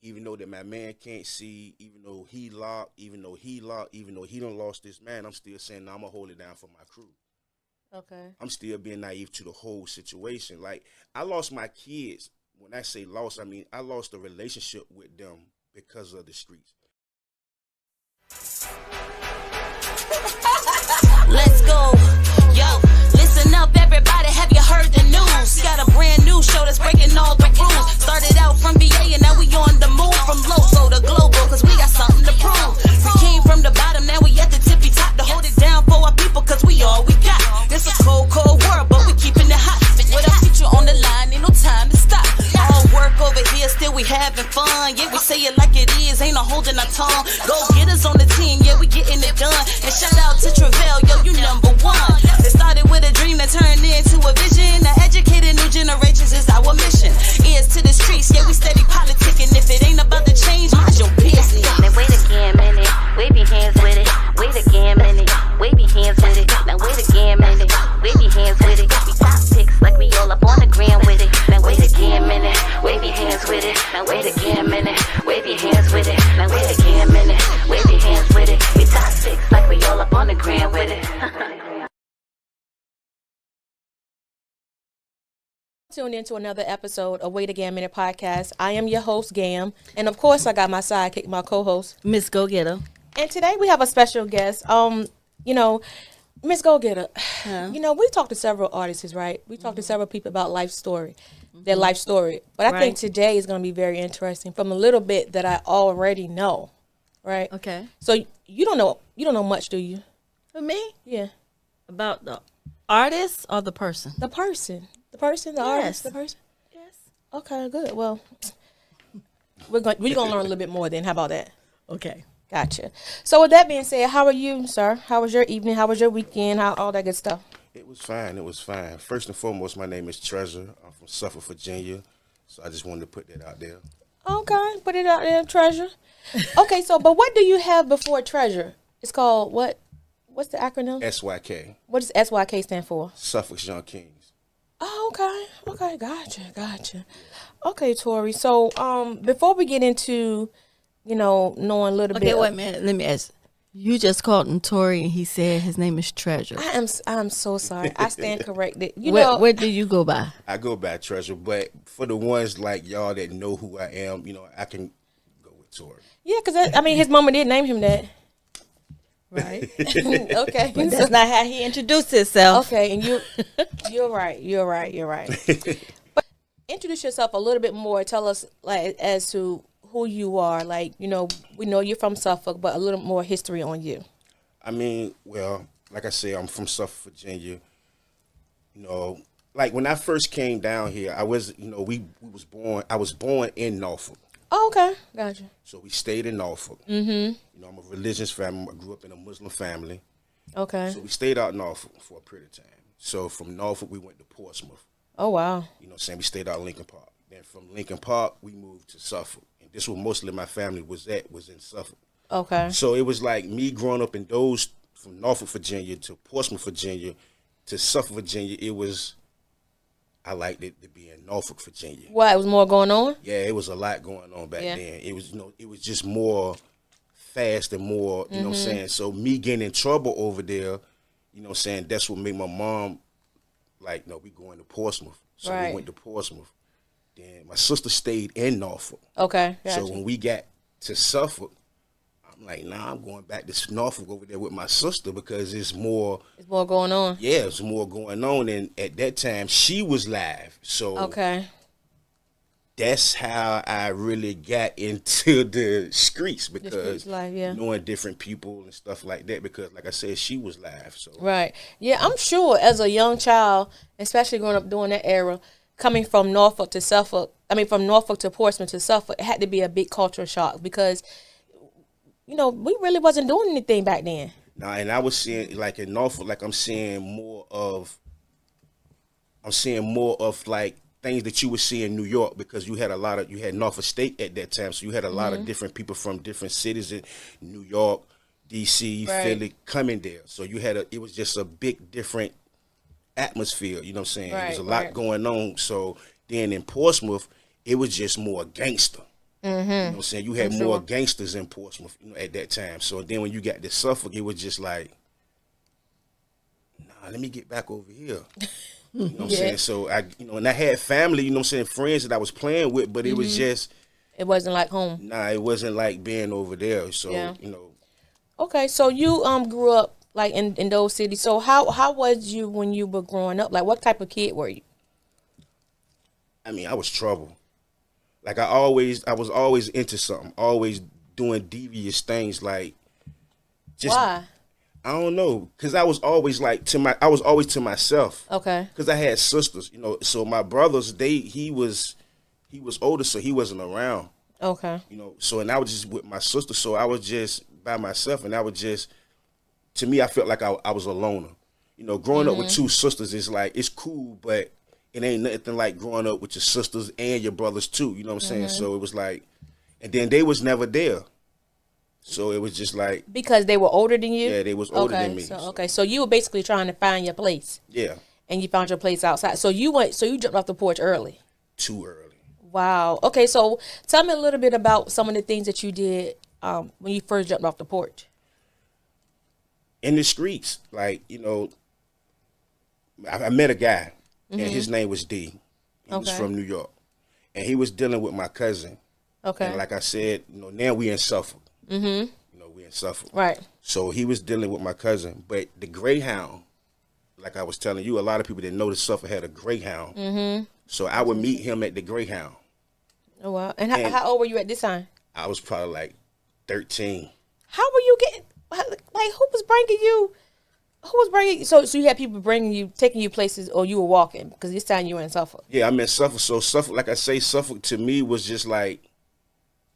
even though that my man can't see, even though he locked, even though he done lost this man, I'm still saying, no, I'm going to hold it down for my crew. Okay. I'm still being naive to the whole situation. Like, I lost my kids. When I say lost, I mean I lost a relationship with them because of the streets. Let's go. Yo, listen up, everybody. Have you heard the news? Got a brand new show that's breaking all the rules. Started out from VA and now we on the move. From local to global, cause we got something to prove. We came from the bottom, now we at the tippy top. To hold it down for our people, cause we all we got. This a cold, cold world, but we keeping it hot. With our future on the line, ain't no time to stop. All work over here, still we having fun. Yeah, we say it like it is, ain't no holding our tongue. Go get us on the team, yeah, we getting it done. And shout out to Travell, yo, you number one. It started with a dream that turned into a vision. To educate new generations is our mission. Ears to the streets, yeah, we steady politicking. If it ain't about to change, mind your business. Now wait a damn minute, wave your hands with it. Wait a damn minute, wave your hands with it. Now wait a damn minute, wave your hands with it. We top picks like we all up on the gram with it. Now wait a damn minute, wave your hands with it. Now wait a damn minute, wave your hands with it. Now wait a damn minute, wave your hands with it. We top picks like we all up on the gram with it. Tuned into another episode of Wait a Gam Minute podcast. I am your host, Gam, and of course, I got my sidekick, my co-host, Mz Gogetta. And today we have a special guest. You know, Mz Gogetta. You know, we talked to several artists, right? We talked to several people about life story, their life story. But I think today is going to be very interesting from a little bit that I already know, right? Okay. So you don't know much, do you? For me? Yeah. About the artist or the person? The person. The artist, the person? Yes. Okay, good. Well, we're gonna learn a little bit more then. How about that? Okay. Gotcha. So with that being said, how are you, sir? How was your evening? How was your weekend? How all that good stuff? It was fine. It was fine. First and foremost, my name is Treasure. I'm from Suffolk, Virginia. So I just wanted to put that out there. Okay, put it out there, Treasure. Okay, so but what do you have before Treasure? It's called what? What's the acronym? SYK. What does SYK stand for? Suffolk's Young Kings. Oh, okay, gotcha. Okay, Tori. So, before we get into, knowing a little bit. Okay, wait a minute. Let me ask. You just called him Tori, and he said his name is Treasure. I'm so sorry. I stand corrected. Where do you go by? I go by Treasure, but for the ones like y'all that know who I am, I can go with Tori. Yeah, because his mama did name him that. Right. Okay. But that's not how he introduced himself. Okay, and you're right. But introduce yourself a little bit more. Tell us as to who you are. We know you're from Suffolk, but a little more history on you. I mean, well, like I said, I'm from Suffolk, Virginia. Like when I first came down here, I was born in Norfolk. Oh, okay. Gotcha. So we stayed in Norfolk. Mm-hmm. I'm a religious family. I grew up in a Muslim family. Okay. So we stayed out in Norfolk for a period of time. So from Norfolk, we went to Portsmouth. Oh, wow. We stayed out in Lincoln Park. Then from Lincoln Park, we moved to Suffolk. And this was mostly my family was in Suffolk. Okay. So it was like me growing up in those, from Norfolk, Virginia to Portsmouth, Virginia to Suffolk, Virginia, I liked it to be in Norfolk, Virginia. Why? It was more going on? Yeah, it was a lot going on back then. It was, it was just more fast and more, you know what I'm saying? So me getting in trouble over there, that's what made my mom like, no, we going to Portsmouth. So we went to Portsmouth. Then my sister stayed in Norfolk. Okay, gotcha. So when we got to Suffolk, I'm like, nah, I'm going back to Norfolk over there with my sister because it's more. It's more going on. Yeah, it's more going on. And at that time, she was live. So okay, that's how I really got into the streets because knowing different people and stuff like that. Because like I said, she was live. So right, yeah, I'm sure as a young child, especially growing up during that era, coming from Norfolk to Suffolk, from Norfolk to Portsmouth to Suffolk, it had to be a big cultural shock because. We really wasn't doing anything back then. Nah, and I was seeing like in Norfolk, like I'm seeing more of like things that you would see in New York because you had Norfolk State at that time, so you had a lot of different people from different cities in New York, DC, Philly coming there. So it was just a big different atmosphere. You know what I'm saying? There was a lot going on. So then in Portsmouth, it was just more gangster. You know what I'm saying? You had more gangsters in Portsmouth, you know, at that time. So then when you got to Suffolk, it was just like, nah, let me get back over here. You know what I'm saying? So and I had family, you know what I'm saying, friends that I was playing with, but it was just, it wasn't like home. Nah, it wasn't like being over there. So, you know. Okay, so you grew up like in those cities. So how was you when you were growing up? Like, what type of kid were you? I mean, I was trouble. Like I was always into something, always doing devious things. Like, just why? I don't know, cause I was always to myself. Okay. Cause I had sisters, you know. So my brothers, he was older, so he wasn't around. Okay. You know, so and I was just with my sister, so I was just by myself, and I was just, to me, I felt like I was a loner. You know, growing up with two sisters is like, it's cool, but it ain't nothing like growing up with your sisters and your brothers too. You know what I'm saying? So it was like, and then they was never there. So it was just like, because they were older than you. Yeah, they was older than me. So you were basically trying to find your place. Yeah. And you found your place outside. So you jumped off the porch early. Too early. Wow. Okay, so tell me a little bit about some of the things that you did when you first jumped off the porch. In the streets, like, you know, I met a guy, and his name was D. He was from New York, and he was dealing with my cousin. Okay. And like I said, you know, now we in Suffolk. You know, we in Suffolk. Right. So he was dealing with my cousin, but the Greyhound, like I was telling you, a lot of people didn't know that Suffolk had a Greyhound. So I would meet him at the Greyhound. Oh wow! And how old were you at this time? I was probably like 13. How were you getting? Like, who was bringing you? Who was bringing? So you had people taking you places, or you were walking? Because this time you were in Suffolk. Yeah, I'm in Suffolk. So Suffolk, like I say, Suffolk to me was just like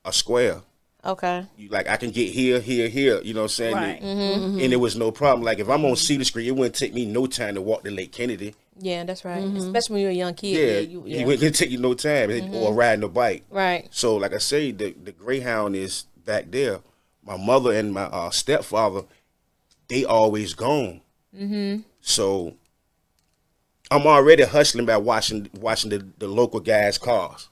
a square. Okay. Like I can get here, here, here. You know what I'm saying? Right. And it was no problem. Like if I'm on Cedar Street, it wouldn't take me no time to walk to Lake Kennedy. Yeah, that's right. Especially when you're a young kid. Yeah, it wouldn't take you no time, or riding a bike. Right. So like I say, the Greyhound is back there. My mother and my stepfather, they always gone. So I'm already hustling by watching the local guys' cars.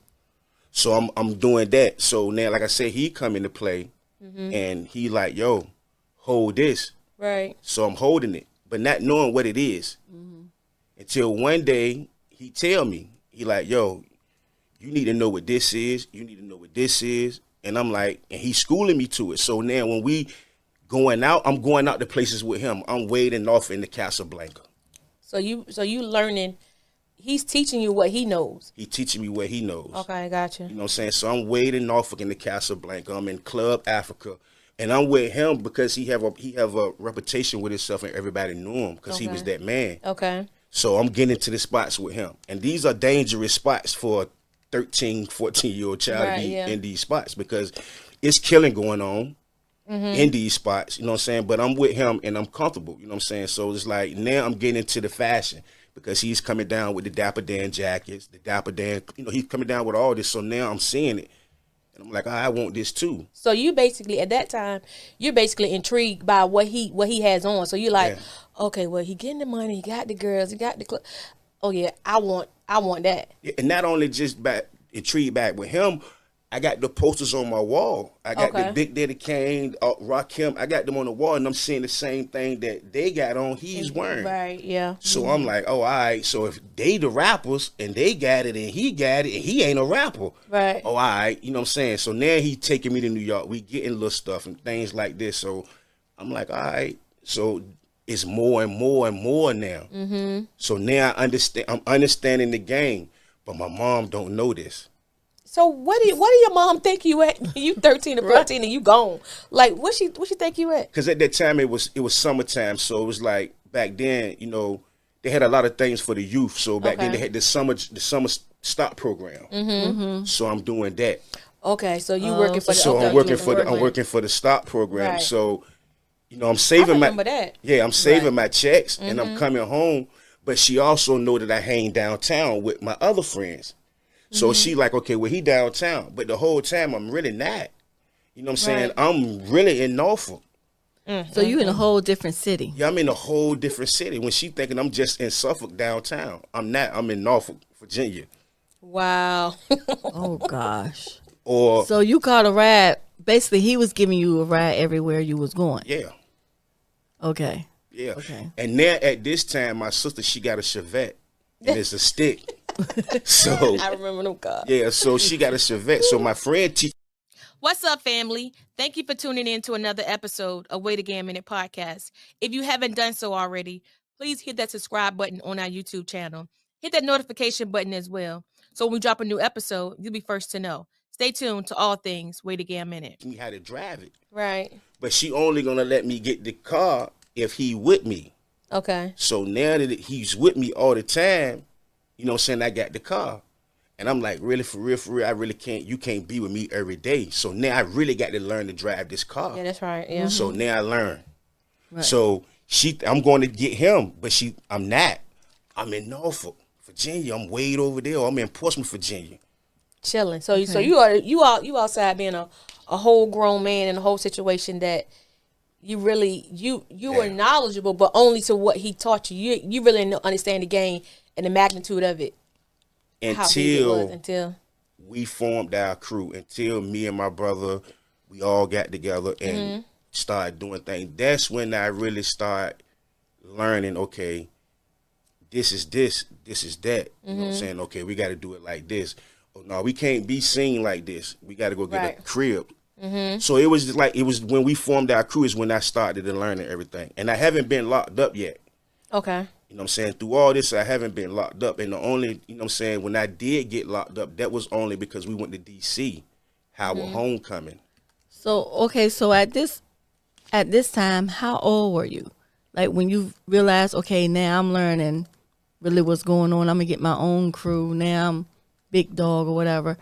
So I'm doing that. So now, like I said, he come into play, and he like, yo, hold this. Right. So I'm holding it, but not knowing what it is. Until one day he tell me, he like, yo, you need to know what this is. You need to know what this is. And I'm like, and he's schooling me to it. So now when we going out, I'm going out to places with him. I'm wading off in the Casablanca. So you learning. He's teaching you what he knows. He teaching me what he knows. Okay, gotcha. You know what I'm saying? So I'm wading Norfolk in the Casablanca. I'm in Club Africa. And I'm with him because he have a reputation with himself, and everybody knew him because he was that man. Okay. So I'm getting to the spots with him. And these are dangerous spots for a 13, 14-year-old child to be in these spots, because it's killing going on in these spots, you know what I'm saying? But I'm with him and I'm comfortable, you know what I'm saying? So it's like now I'm getting into the fashion, because he's coming down with the Dapper Dan jackets, the Dapper Dan, you know, he's coming down with all this. So now I'm seeing it. And I'm like, I want this too. So you basically, at that time, you're basically intrigued by what he has on. So you're like, okay, well, he getting the money, he got the girls, he got the club. Oh yeah, I want that. Yeah, and not only just intrigued back with him, I got the posters on my wall. I got the Big Daddy Kane, Rakim. I got them on the wall, and I'm seeing the same thing that they got on. He's wearing. Right. Yeah. So I'm like, oh, all right. So if they the rappers and they got it and he got it and he ain't a rapper, right? Oh, all right. You know what I'm saying? So now he taking me to New York. We getting little stuff and things like this. So I'm like, all right. So it's more and more and more now. So now I'm understanding the game, but my mom don't know this. So what do your mom think you at? You 13 or 14 and you gone. Like what she think you at? Because at that time it was summertime, so it was like back then, you know, they had a lot of things for the youth. So back then they had the summer stock program. So I'm doing that. Okay, so you working for the I'm working for the stock program. Right. So, you know, I'm saving I'm saving my checks and I'm coming home. But she also know that I hang downtown with my other friends. So she like, okay, well, he downtown. But the whole time, I'm really not. You know what I'm saying? I'm really in Norfolk. So you in a whole different city. Yeah, I'm in a whole different city. When she thinking I'm just in Suffolk downtown. I'm not. I'm in Norfolk, Virginia. Wow. Oh, gosh. Or So you caught a ride. Basically, he was giving you a ride everywhere you was going. yeah. Okay. Yeah. Okay. And now at this time, my sister, she got a Chevette, and it's a stick. So I remember them cars. yeah, so she got a Chevette. So my friend What's up, family? Thank you for tuning in to another episode of WAGM podcast. If you haven't done so already, please hit that subscribe button on our YouTube channel. Hit that notification button as well. So when we drop a new episode, you'll be first to know. Stay tuned to all things WAGM. me how to drive it, Right. but she only gonna let me get the car if he with me. Okay. So now that he's with me all the time, you know what I'm saying, I got the car. And I'm like, really, for real, I really can't, you can't be with me every day. So now I really got to learn to drive this car. Yeah, that's right. Yeah. So now I learn. Right. So I'm going to get him, but I'm not. I'm in Norfolk, Virginia. I'm way over there. I'm in Portsmouth, Virginia. Chilling. So you outside being a whole grown man in a whole situation that you really were knowledgeable, but only to what he taught you. You really didn't understand the game and the magnitude of it. Until we formed our crew, until me and my brother, we all got together and started doing things. That's when I really started learning, okay, this is that. You know what I'm saying? Okay, we got to do it like this. Oh, no, we can't be seen like this. We got to go get a crib. So it was when we formed our crew is when I started to learning everything. And I haven't been locked up yet. okay. You know what I'm saying? Through all this, I haven't been locked up. And the only, you know what I'm saying, when I did get locked up, that was only because we went to D.C., our homecoming. So okay. So at this time, how old were you? Like when you realized, okay, now I'm learning really what's going on. I'm gonna get my own crew. Now I'm big dog or whatever.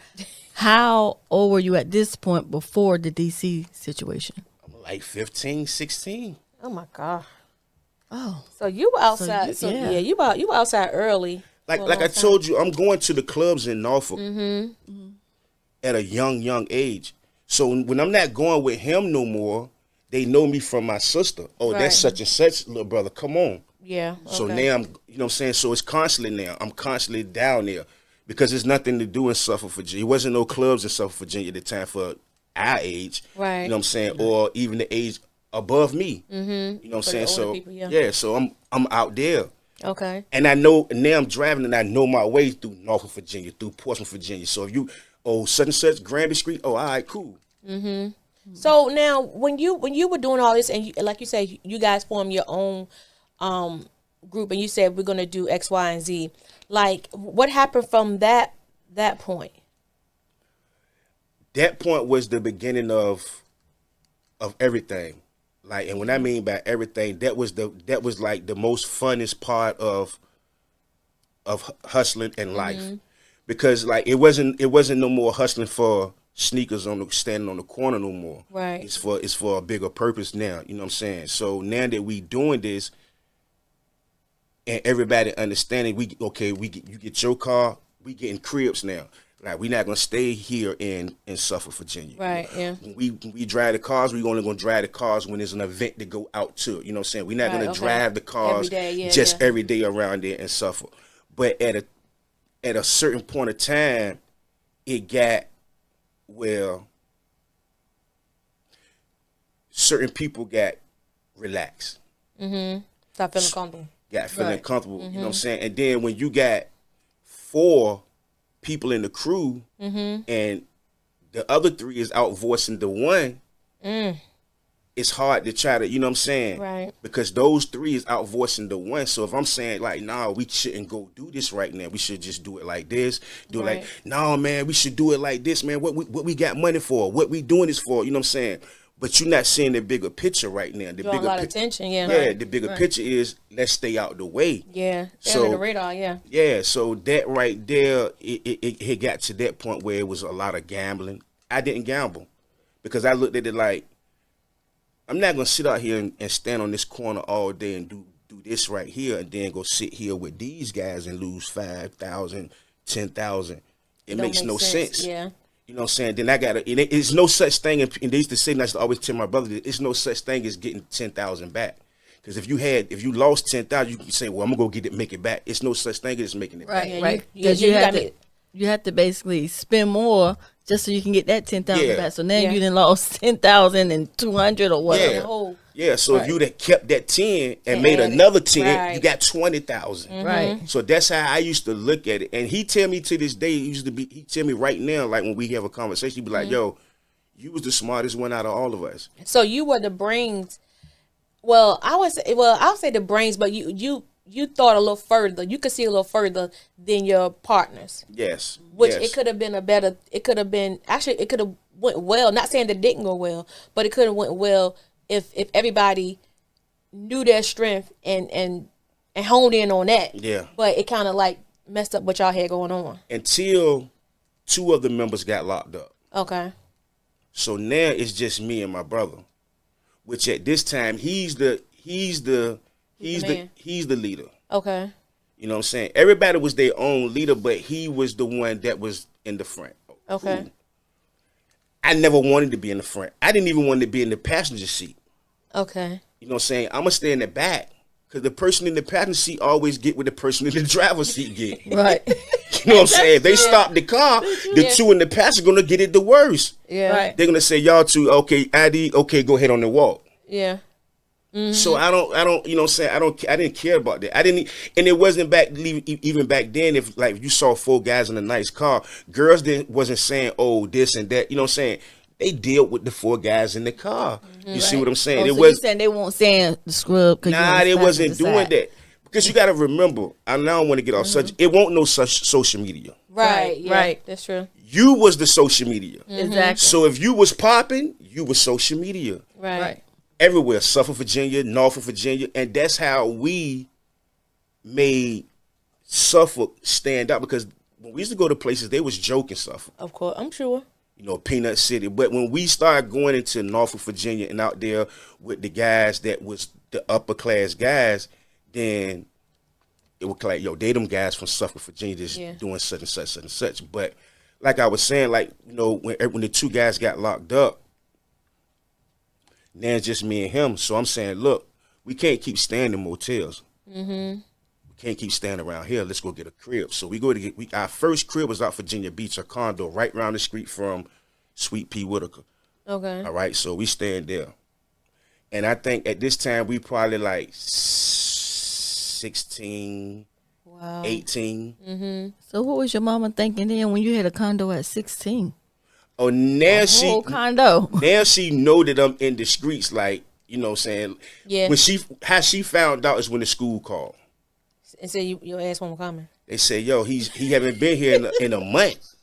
How old were you at this point before the DC situation? I'm like 15, 16. Oh my God. Oh, So you were outside. You were outside early. Like I told you, I'm going to the clubs in Norfolk at a young age. So when I'm not going with him no more, they know me from my sister. Oh, that's such and such, little brother. Come on. Yeah. So now I'm, you know what I'm saying? So it's constantly now. I'm constantly down there because there's nothing to do in Suffolk, Virginia. There wasn't no clubs in Suffolk, Virginia at the time for our age. Right. You know what I'm saying? Or even the age above me. You know what I'm saying? So people, yeah. So I'm out there. Okay. And I know now I'm driving and I know my way through Norfolk, Virginia, through Portsmouth, Virginia. So if you such and such, Granby Street, all right, cool. So now, when you were doing all this, and like you said, you guys formed your own group, and you said we're gonna do X, Y, and Z. Like, what happened from that point? That point was the beginning of everything. Like, and when I mean by everything, that was like the most funnest part of hustling in life, because like it wasn't no more hustling for sneakers standing on the corner no more. Right. It's for a bigger purpose now. You know what I'm saying? So now that we doing this, and everybody understanding, you get your car, we getting cribs now. Like, we're not gonna stay here in Suffolk, Virginia. Right. Yeah. When we drive the cars, we only gonna drive the cars when there's an event to go out to. You know what I'm saying? We're not gonna drive the cars every day around there in Suffolk. But at a certain point of time, it got where certain people got relaxed. Stop feeling comfortable. Got feeling comfortable. You know what I'm saying? And then when you got 4 people in the crew and the other 3 is out voicing the one, it's hard to try to, you know what I'm saying? Right. Because those 3 is out voicing the one. So if I'm saying like, nah, we shouldn't go do this right now. We should just do it like this. Do it like, nah, man, we should do it like this, man. What we got money for? What we doing this for? You know what I'm saying? But you're not seeing the bigger picture right now. The Drawing a lot of attention, yeah. Yeah, the bigger picture is let's stay out the way. Yeah. So under the radar, yeah. Yeah, so that right there, it got to that point where it was a lot of gambling. I didn't gamble because I looked at it like, I'm not gonna sit out here and stand on this corner all day and do this right here and then go sit here with these guys and lose 5,000, 10,000. It makes no sense. Yeah. You know what I'm saying? Then I gotta. It's no such thing. And they used to say, and I used to always tell my brother, it's no such thing as getting 10,000 back. Because if you lost 10,000, you can say, well, I'm gonna go make it back. It's no such thing as making it back. Right. You you have to basically spend more just so you can get that 10,000 Yeah. back. So now Yeah. you done lost 10,200 or whatever. Yeah. whole. Yeah, so if you'd have kept that 10 and And made added. another 10, Right. you got 20,000. Right. So that's how I used to look at it. And he tell me to this day, he tell me right now, like when we have a conversation, he be like, yo, you was the smartest one out of all of us. So you were the brains. Well, I'll say the brains, but you thought a little further. You could see a little further than your partners. Yes. Which yes. it could have been it could have went well. Not saying that it didn't go well, but it could have went well if everybody knew their strength and honed in on that. Yeah. But it kind of like messed up what y'all had going on. Until 2 of the members got locked up. Okay. So now it's just me and my brother. Which at this time he's the man. leader. Okay. You know what I'm saying? Everybody was their own leader, but he was the one that was in the front. Okay. I never wanted to be in the front. I didn't even want to be in the passenger seat. Okay. You know what I'm saying? I'm going to stay in the back. Because the person in the passenger seat always get what the person in the driver's seat get. Right. You know what I'm saying? If they stop the car, the 2 in the passenger going to get it the worst. Yeah. Right. They're going to say, y'all 2, okay, ID, okay, go ahead on the walk. Yeah. So I don't, you know what I'm saying? I didn't care about that. And it wasn't even back then. If like you saw 4 guys in a nice car, girls wasn't saying, oh, this and that. You know what I'm saying? They dealt with the 4 guys in the car. You see what I'm saying? Oh, It so was you saying they won't saying the scrub? nah, they wasn't doing that. Because you got to remember, I now don't want to get off such. It won't no such social media. Right. Yeah, Right. That's true. You was the social media. Exactly. So if you was popping, you was social media. Right. Everywhere, Suffolk, Virginia, Norfolk, Virginia, and that's how we made Suffolk stand out. Because when we used to go to places, they was joking Suffolk, Of course. I'm sure. you know, Peanut City. But when we started going into Norfolk, Virginia, and out there with the guys that was the upper class guys, then it was like, yo, they them guys from Suffolk, Virginia, just doing such and such, such and such. But like I was saying, like, you know, when the 2 guys got locked up, now it's just me and him. So I'm saying, look, we can't keep staying in motels. We can't keep staying around here. Let's go get a crib. So we go to get, our first crib was out Virginia Beach, a condo right around the street from Sweet Pea Whitaker. Okay. All right, so we staying there. And I think at this time we probably like 16, Wow. 18. So what was your mama thinking then when you had a condo at 16? Oh, now Whole condo. now she know that I'm in the streets, like, you know what I'm saying? Yeah. How she found out is when the school called. And say your ass won't coming. They say, yo, he haven't been here in a month.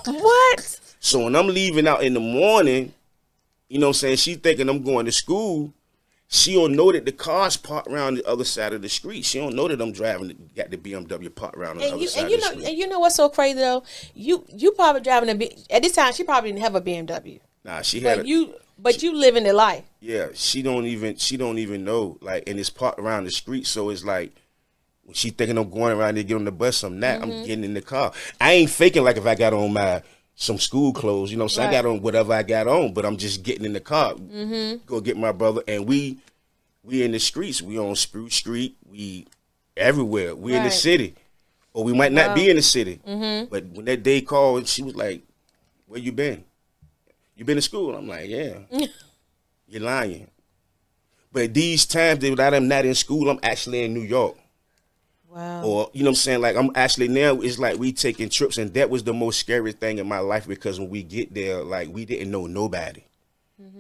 What? So when I'm leaving out in the morning, you know what I'm saying, she thinking I'm going to school. She don't know that the car's parked around the other side of the street. She don't know that I'm got the BMW parked around the other side of the street. And you know what's so crazy though? You probably driving at this time she probably didn't have a BMW. Nah, she had But you living the life. yeah, she don't even know, like, and it's parked around the street, so it's like when she thinking I'm going around there, get on the bus, I'm not. I'm getting in the car. I ain't faking like if I got on some school clothes, you know what I'm saying? I got on whatever I got on, but I'm just getting in the car, go get my brother, and we in the streets. We on Spruce Street. We everywhere. We in the city, or we might not be in the city. But when that day called, she was like, "Where you been? You been to school?" I'm like, "Yeah." You're lying. But these times that I'm not in school, I'm actually in New York. Wow. Or, you know what I'm saying? Like, I'm actually now, it's like we taking trips, and that was the most scary thing in my life, because when we get there, like, we didn't know nobody.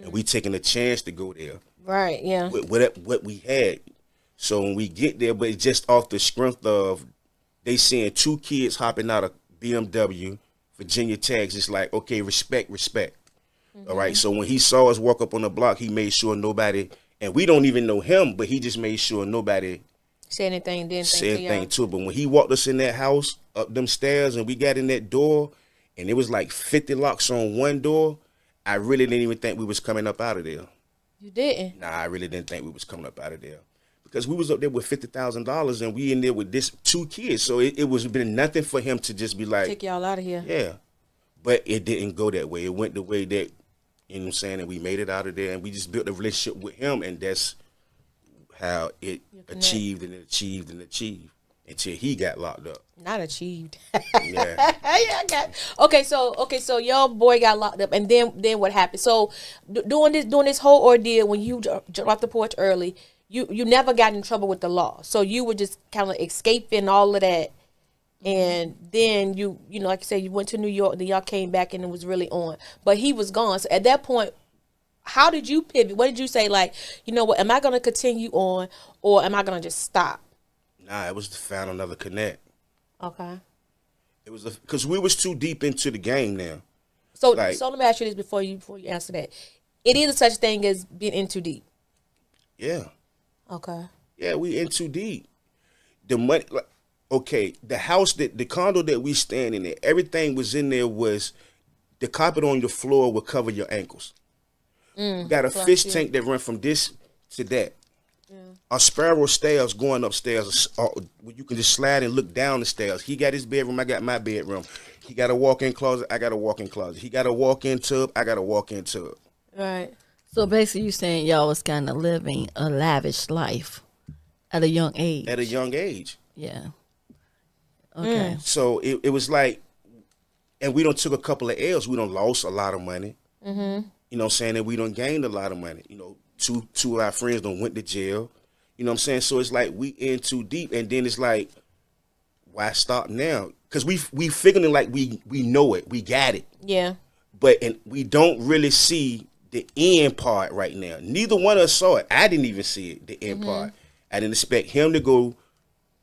And we taking a chance to go there. Right, yeah. With what we had. So when we get there, but it's just off the strength of they seeing 2 kids hopping out of BMW, Virginia tags, it's like, okay, respect. All right, so when he saw us walk up on the block, he made sure nobody, and we don't even know him, but he just made sure nobody Say anything, didn't said think anything to it. But when he walked us in that house, up them stairs, and we got in that door, and it was like 50 locks on one door, I really didn't even think we was coming up out of there. You didn't? Nah, I really didn't think we was coming up out of there. Because we was up there with $50,000, and we in there with this 2 kids. So it was been nothing for him to just be like, Take y'all out of here. yeah. But it didn't go that way. It went the way that, you know what I'm saying, and we made it out of there, and we just built a relationship with him, and that's how it achieved. And until he got locked up. Not achieved. Yeah. Yeah, I got. Okay, so your boy got locked up, and then what happened? So doing this whole ordeal, when you dropped off the porch early, you never got in trouble with the law. So you were just kind of escaping all of that, and then you know, like you said, you went to New York, then y'all came back, and it was really on. But he was gone. So at that point, how did you pivot? What did you say? Like, you know what? Am I going to continue on, or am I going to just stop? Nah, it was to find another connect. Okay. It was because we was too deep into the game now. So, Like- so let me ask you this before you answer that. It is such thing as being in too deep. Yeah. Okay. Yeah, we in too deep. The money, like, okay, the house, the condo that we stand in there, everything was in there was, the carpet on your floor would cover your ankles. Got a fish tank that run from this to that. A spiral stairs going upstairs, where you can just slide and look down the stairs. He got his bedroom, I got my bedroom. He got a walk-in closet, I got a walk-in closet. He got a walk-in tub, I got a walk-in tub. Right. So basically, you saying y'all was kind of living a lavish life at a young age. At a young age. Yeah. Okay. So it was like, and we done took a couple of L's. We done lost a lot of money. You know what I'm saying? And we done gained a lot of money. You know, two of our friends done went to jail. You know what I'm saying? So it's like we in too deep, and then it's like, why stop now? Because we figuring like we know it, we got it, Yeah. and we don't really see the end part right now. Neither one of us saw it. I didn't even see it, the end part. I didn't expect him to go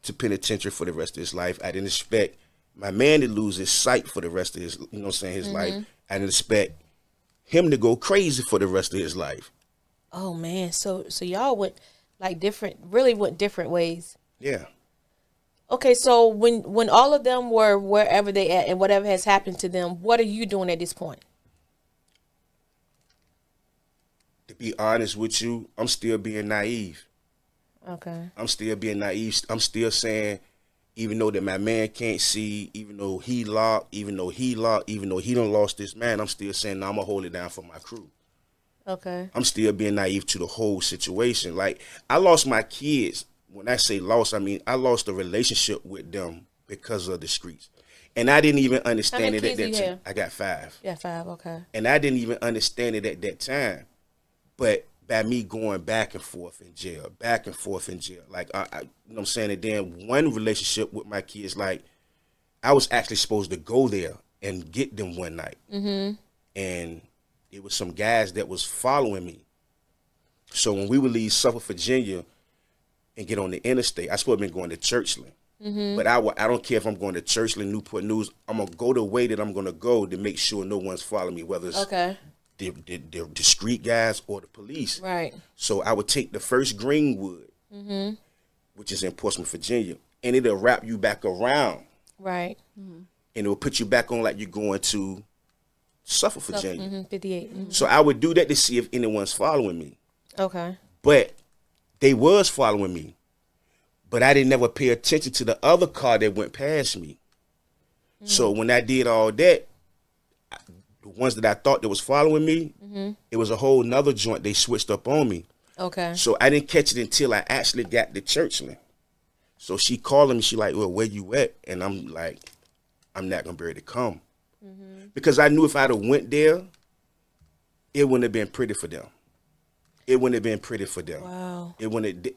to penitentiary for the rest of his life. I didn't expect my man to lose his sight for the rest of his, you know what I'm saying, his life. I didn't expect him to go crazy for the rest of his life. Oh man. So y'all went like really went different ways. Yeah. Okay, so when all of them were wherever they at and whatever has happened to them, what are you doing at this point? To be honest with you, I'm still being naive. Okay. I'm still being naive. I'm still saying, even though that my man can't see, even though he locked, even though he done lost this man, I'm still saying, no, I'm going to hold it down for my crew. Okay. I'm still being naive to the whole situation. Like, I lost my kids. When I say lost, I mean I lost a relationship with them because of the streets. And I didn't even understand it at that time. I got 5. Yeah, 5, okay. And I didn't even understand it at that time. But by me going back and forth in jail, like, I you know what I'm saying? And then one relationship with my kids, like, I was actually supposed to go there and get them one night. And it was some guys that was following me. So when we would leave Suffolk, Virginia, and get on the interstate, I supposed to be going to Churchland. But I don't care if I'm going to Churchland, Newport News. I'm going to go the way that I'm going to go to make sure no one's following me, whether it's the street guys or the police. Right. So I would take the first Greenwood, which is in Portsmouth, Virginia, and it'll wrap you back around. Right. And it will put you back on like you're going to Suffolk, Virginia. 58. So I would do that to see if anyone's following me. Okay. But they was following me. But I didn't never pay attention to the other car that went past me. So when I did all that, the ones that I thought that was following me, it was a whole nother joint they switched up on me. Okay. So I didn't catch it until I actually got to Churchland. So she calling me, she like, well, where you at? And I'm like, I'm not going to be able to come. Because I knew if I'd have went there, it wouldn't have been pretty for them. It wouldn't have been pretty for them. Wow. It wouldn't.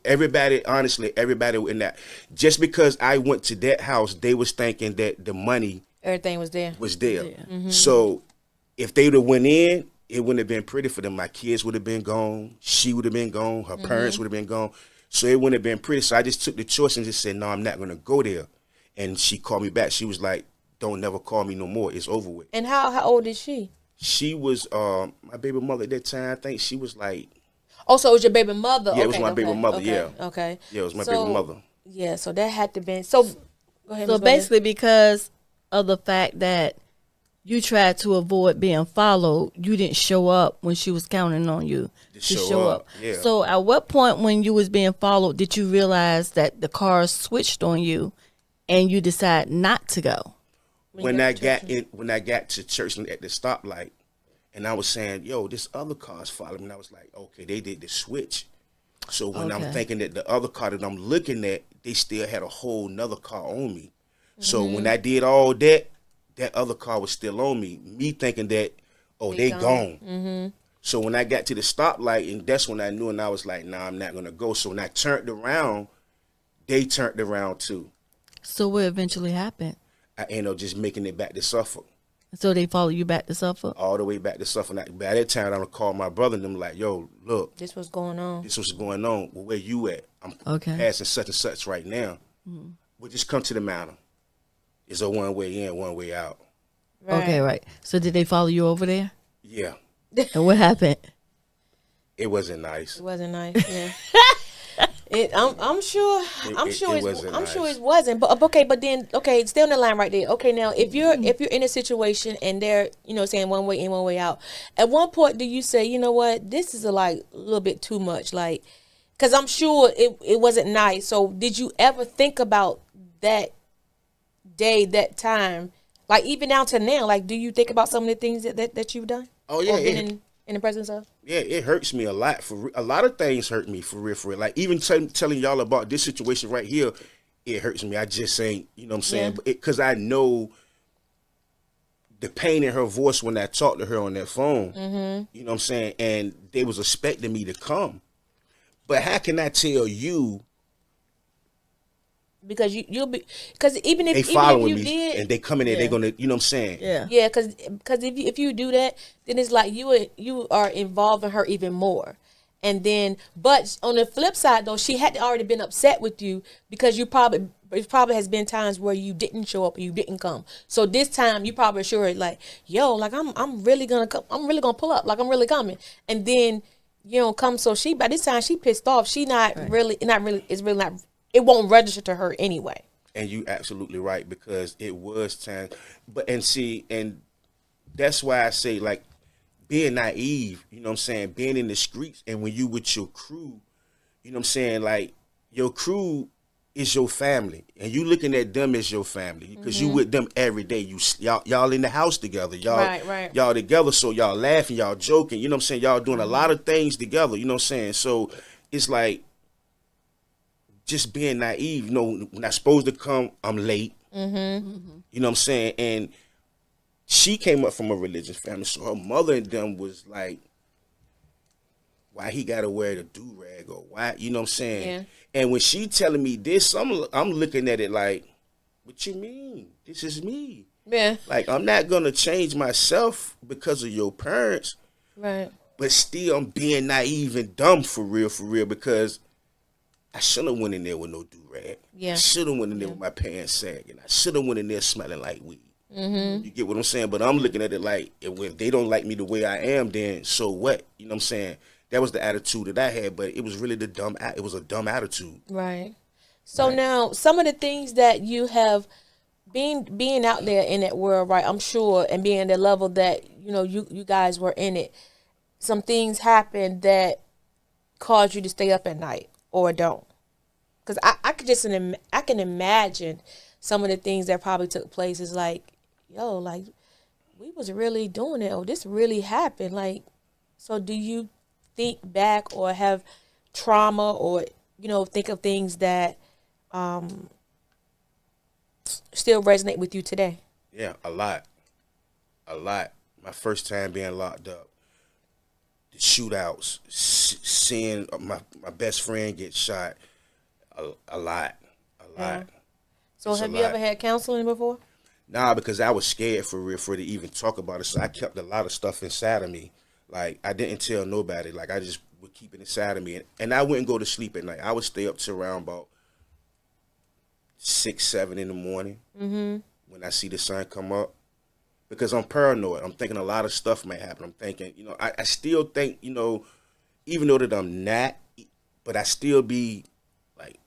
Honestly, everybody in that. Just because I went to that house, they was thinking that the money, everything was there. So if they would have went in, it wouldn't have been pretty for them. My kids would have been gone. She would have been gone. Her parents would have been gone. So it wouldn't have been pretty. So I just took the choice and just said, no, I'm not going to go there. And she called me back. She was like, don't never call me no more. It's over with. And how old is she? She was my baby mother at that time. I think she was like. Oh, so it was your baby mother? Yeah, it was my baby mother, yeah. Okay. Yeah, it was my baby mother. Yeah, so that had to be. So, go ahead. So basically, because of the fact that you tried to avoid being followed, you didn't show up when she was counting on you to show up. Yeah. So at what point when you was being followed did you realize that the cars switched on you and you decide not to go? When I got to Churchland at the stoplight, and I was saying, yo, this other car's following me. And I was like, okay, they did the switch. So when I'm thinking that the other car that I'm looking at, they still had a whole nother car on me. So when I did all that, that other car was still on me. Me thinking that, oh, they gone. So when I got to the stoplight, and that's when I knew, and I was like, nah, I'm not going to go. So when I turned around, they turned around too. So what eventually happened? I ended up just making it back to Suffolk. So they followed you back to Suffolk? All the way back to Suffolk. By that time, I would call my brother and them like, yo, look. This was going on. This was going on. Well, where you at? I'm passing such and such right now. We'll just come to the manor. It's a one-way in, one-way out. Right. Okay, right. So did they follow you over there? Yeah. And what happened? It wasn't nice. It wasn't nice. Yeah. I'm sure it wasn't. But okay, but then stay on the line right there. Okay, now if you're in a situation and they're saying one way in, one way out, at one point do you say, you know what, this is a little bit too much, like, because I'm sure it wasn't nice. So did you ever think about that day, that time, like even down to now? Like, do you think about some of the things that you've done? Oh yeah, or been in the presence of? Yeah, it hurts me a lot. A lot of things hurt me for real. Like even telling y'all about this situation right here, it hurts me. I just ain't, you know what I'm saying? Because I know the pain in her voice when I talked to her on that phone. You know what I'm saying? And they was expecting me to come. But how can I tell you? Because you'll be, because even if you did, and they come in there, they're gonna, you know what I'm saying? Yeah. Because if you do that, then it's like you are involving her even more. And then, but on the flip side though, she had already been upset with you because it probably has been times where you didn't show up or you didn't come. So this time you probably sure like, yo, like I'm really gonna come, I'm really gonna pull up, like I'm really coming. And then you don't come, so by this time she pissed off. She it won't register to her anyway. And you absolutely right, because it was time. And that's why I say, like, being naive, you know what I'm saying, being in the streets, and when you with your crew, you know what I'm saying, like, your crew is your family, and you looking at them as your family, because you with them every day. Y'all in the house together, y'all together, so y'all laughing, y'all joking, you know what I'm saying, y'all doing a lot of things together, you know what I'm saying. So it's like, just being naive, when I'm supposed to come, I'm late. You know what I'm saying? And she came up from a religious family, so her mother and them was like, why he gotta wear the do-rag, or why, you know what I'm saying? Yeah. And when she telling me this, I'm looking at it like, what you mean? This is me. Yeah. Like, I'm not gonna change myself because of your parents. Right. But still, I'm being naive and dumb for real, because I should have went in there with no do-rag. Yeah. I should have went in there with my pants sagging. I should have went in there smelling like weed. You get what I'm saying? But I'm looking at it like, if they don't like me the way I am, then so what? You know what I'm saying? That was the attitude that I had, but it was really it was a dumb attitude. Right. So now, some of the things that you have being out there in that world, right, I'm sure, and being the level that, you guys were in it, some things happened that caused you to stay up at night, or don't. Because I can imagine some of the things that probably took place is like, yo, like, we was really doing it, or this really happened. Like, so do you think back or have trauma, or, think of things that still resonate with you today? Yeah, a lot. My first time being locked up, the shootouts, seeing my best friend get shot, a lot. So it's have you ever had counseling before? Nah, because I was scared for real to even talk about it. So I kept a lot of stuff inside of me. Like, I didn't tell nobody. Like, I just would keep it inside of me. And I wouldn't go to sleep at night. I would stay up to around about 6, 7 in the morning when I see the sun come up. Because I'm paranoid. I'm thinking a lot of stuff may happen. I'm thinking, I still think, even though that I'm not, but I still be like,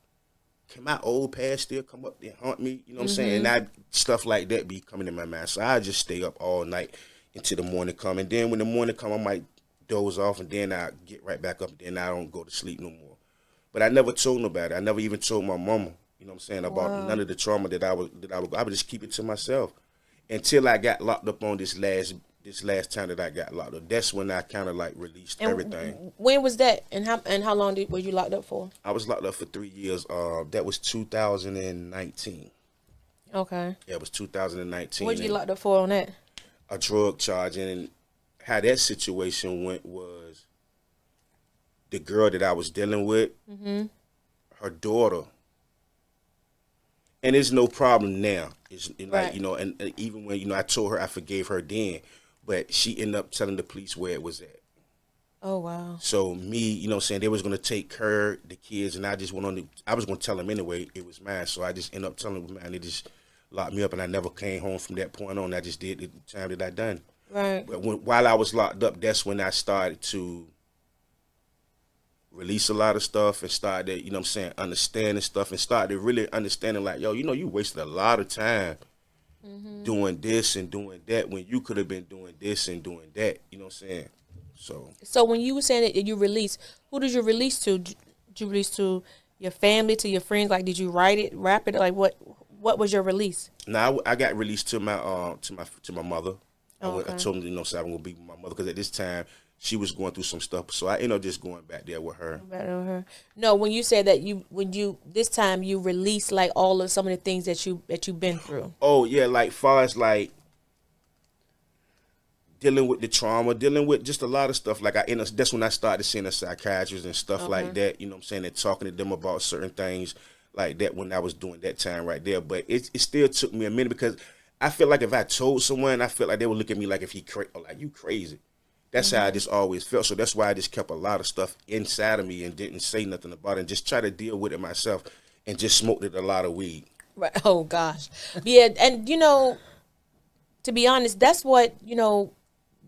can my old past still come up there and haunt me? You know what I'm saying? And stuff like that be coming in my mind. So I just stay up all night until the morning come. And then when the morning come, I might doze off, and then I get right back up, and then I don't go to sleep no more. But I never told nobody. I never even told my mama, you know what I'm saying, about none of the trauma that I would just keep it to myself until I got locked up on this last this last time that I got locked up. That's when I kind of like released everything. When was that? And how long were you locked up for? I was locked up for 3 years. That was 2019. Okay. Yeah, it was 2019. What you locked up for on that? A drug charge. And how that situation went was the girl that I was dealing with, her daughter. And it's no problem now. It's like, you know, and even when, you know, I told her I forgave her then, but she ended up telling the police where it was at. Oh, wow. So me, you know what I'm saying, they was going to take her, the kids, and I just went on I was going to tell them anyway it was mine. So I just ended up telling them, man, they just locked me up, and I never came home from that point on. I just did the time that I done. Right. But while I was locked up, that's when I started to release a lot of stuff and started, you know what I'm saying, understanding stuff and started really understanding like, yo, you know, you wasted a lot of time doing this and doing that when you could have been doing this and doing that, you know what I'm saying? So when you were saying that you released, who did you release to? Did you release to your family, to your friends? Like, did you write it, rap it? Like, what was your release? Now I got released to my mother. Oh, I told them, you know, so I'm gonna be with my mother because at this time she was going through some stuff. So I ended up just going back there with her. No, when you said that this time you released like all of some of the things that you've been through. Oh yeah, like far as like dealing with the trauma, dealing with just a lot of stuff. Like that's when I started seeing a psychiatrist and stuff like that. You know what I'm saying? And talking to them about certain things like that when I was doing that time right there. But it still took me a minute because I feel like if I told someone, I felt like they would look at me like if like you crazy. That's how I just always felt. So that's why I just kept a lot of stuff inside of me and didn't say nothing about it and just try to deal with it myself and just smoked it a lot of weed. Right. Oh gosh. Yeah, and you know, to be honest, that's what, you know,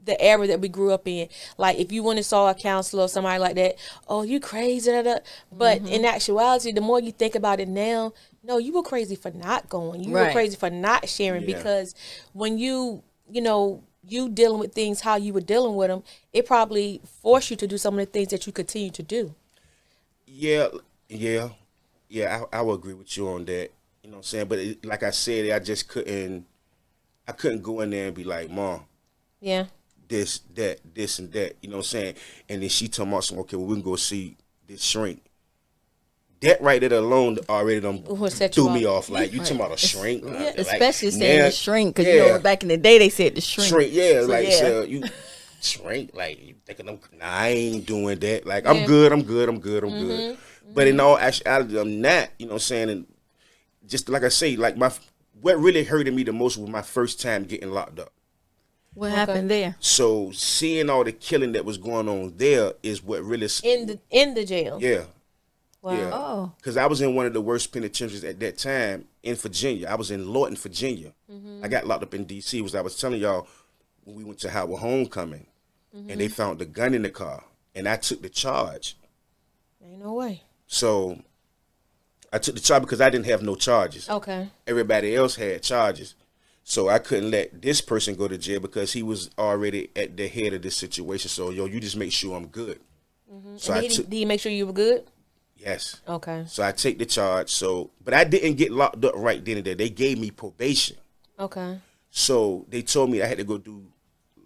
the era that we grew up in. Like if you went and saw a counselor or somebody like that, oh, you crazy, da, da. But in actuality, the more you think about it now, no, you were crazy for not going. You were crazy for not sharing because when you know, you dealing with things how you were dealing with them, it probably forced you to do some of the things that you continue to do. Yeah, I would agree with you on that. You know what I'm saying? But like I said, I just couldn't go in there and be like, Mom, this, that, this, and that. You know what I'm saying? And then she told me, okay, well, we can go see this shrink. That right there alone already threw me off. Like, you talking about a shrink? Yeah, especially saying the shrink, because you know back in the day they said the shrink. So you shrink, like you thinking I ain't doing that. Like I'm good. But in all actuality, I'm not. You know what I'm saying? And just like I say, like what really hurted me the most was my first time getting locked up. What happened there? So seeing all the killing that was going on there is what really in the jail. Yeah. Wow. Yeah. Oh. Because I was in one of the worst penitentiaries at that time in Virginia. I was in Lawton, Virginia. I got locked up in D.C. I was telling y'all when we went to Howard Homecoming, and they found the gun in the car, and I took the charge. Ain't no way. So I took the charge because I didn't have no charges. Okay. Everybody else had charges. So I couldn't let this person go to jail because he was already at the head of this situation. So, you just make sure I'm good. So did you make sure you were good? Yes. Okay. So I take the charge. But I didn't get locked up right then and there. They gave me probation. Okay. So they told me I had to go do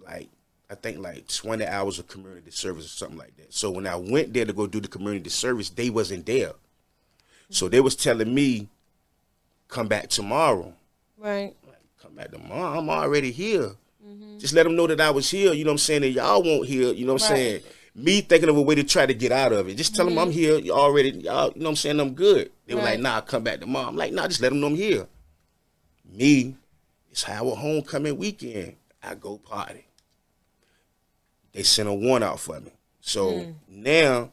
I think 20 hours of community service or something like that. So when I went there to go do the community service, they wasn't there. So they was telling me, come back tomorrow. Right. Come back tomorrow. I'm already here. Just let them know that I was here. You know what I'm saying? And y'all won't hear. You know what I'm saying? Me thinking of a way to try to get out of it. Just tell them I'm here. You already, y'all, you know what I'm saying? I'm good. They were like, nah, come back tomorrow. I'm like, nah, just let them know I'm here. Me, it's Howard Homecoming weekend. I go party. They sent a warrant out for me. So now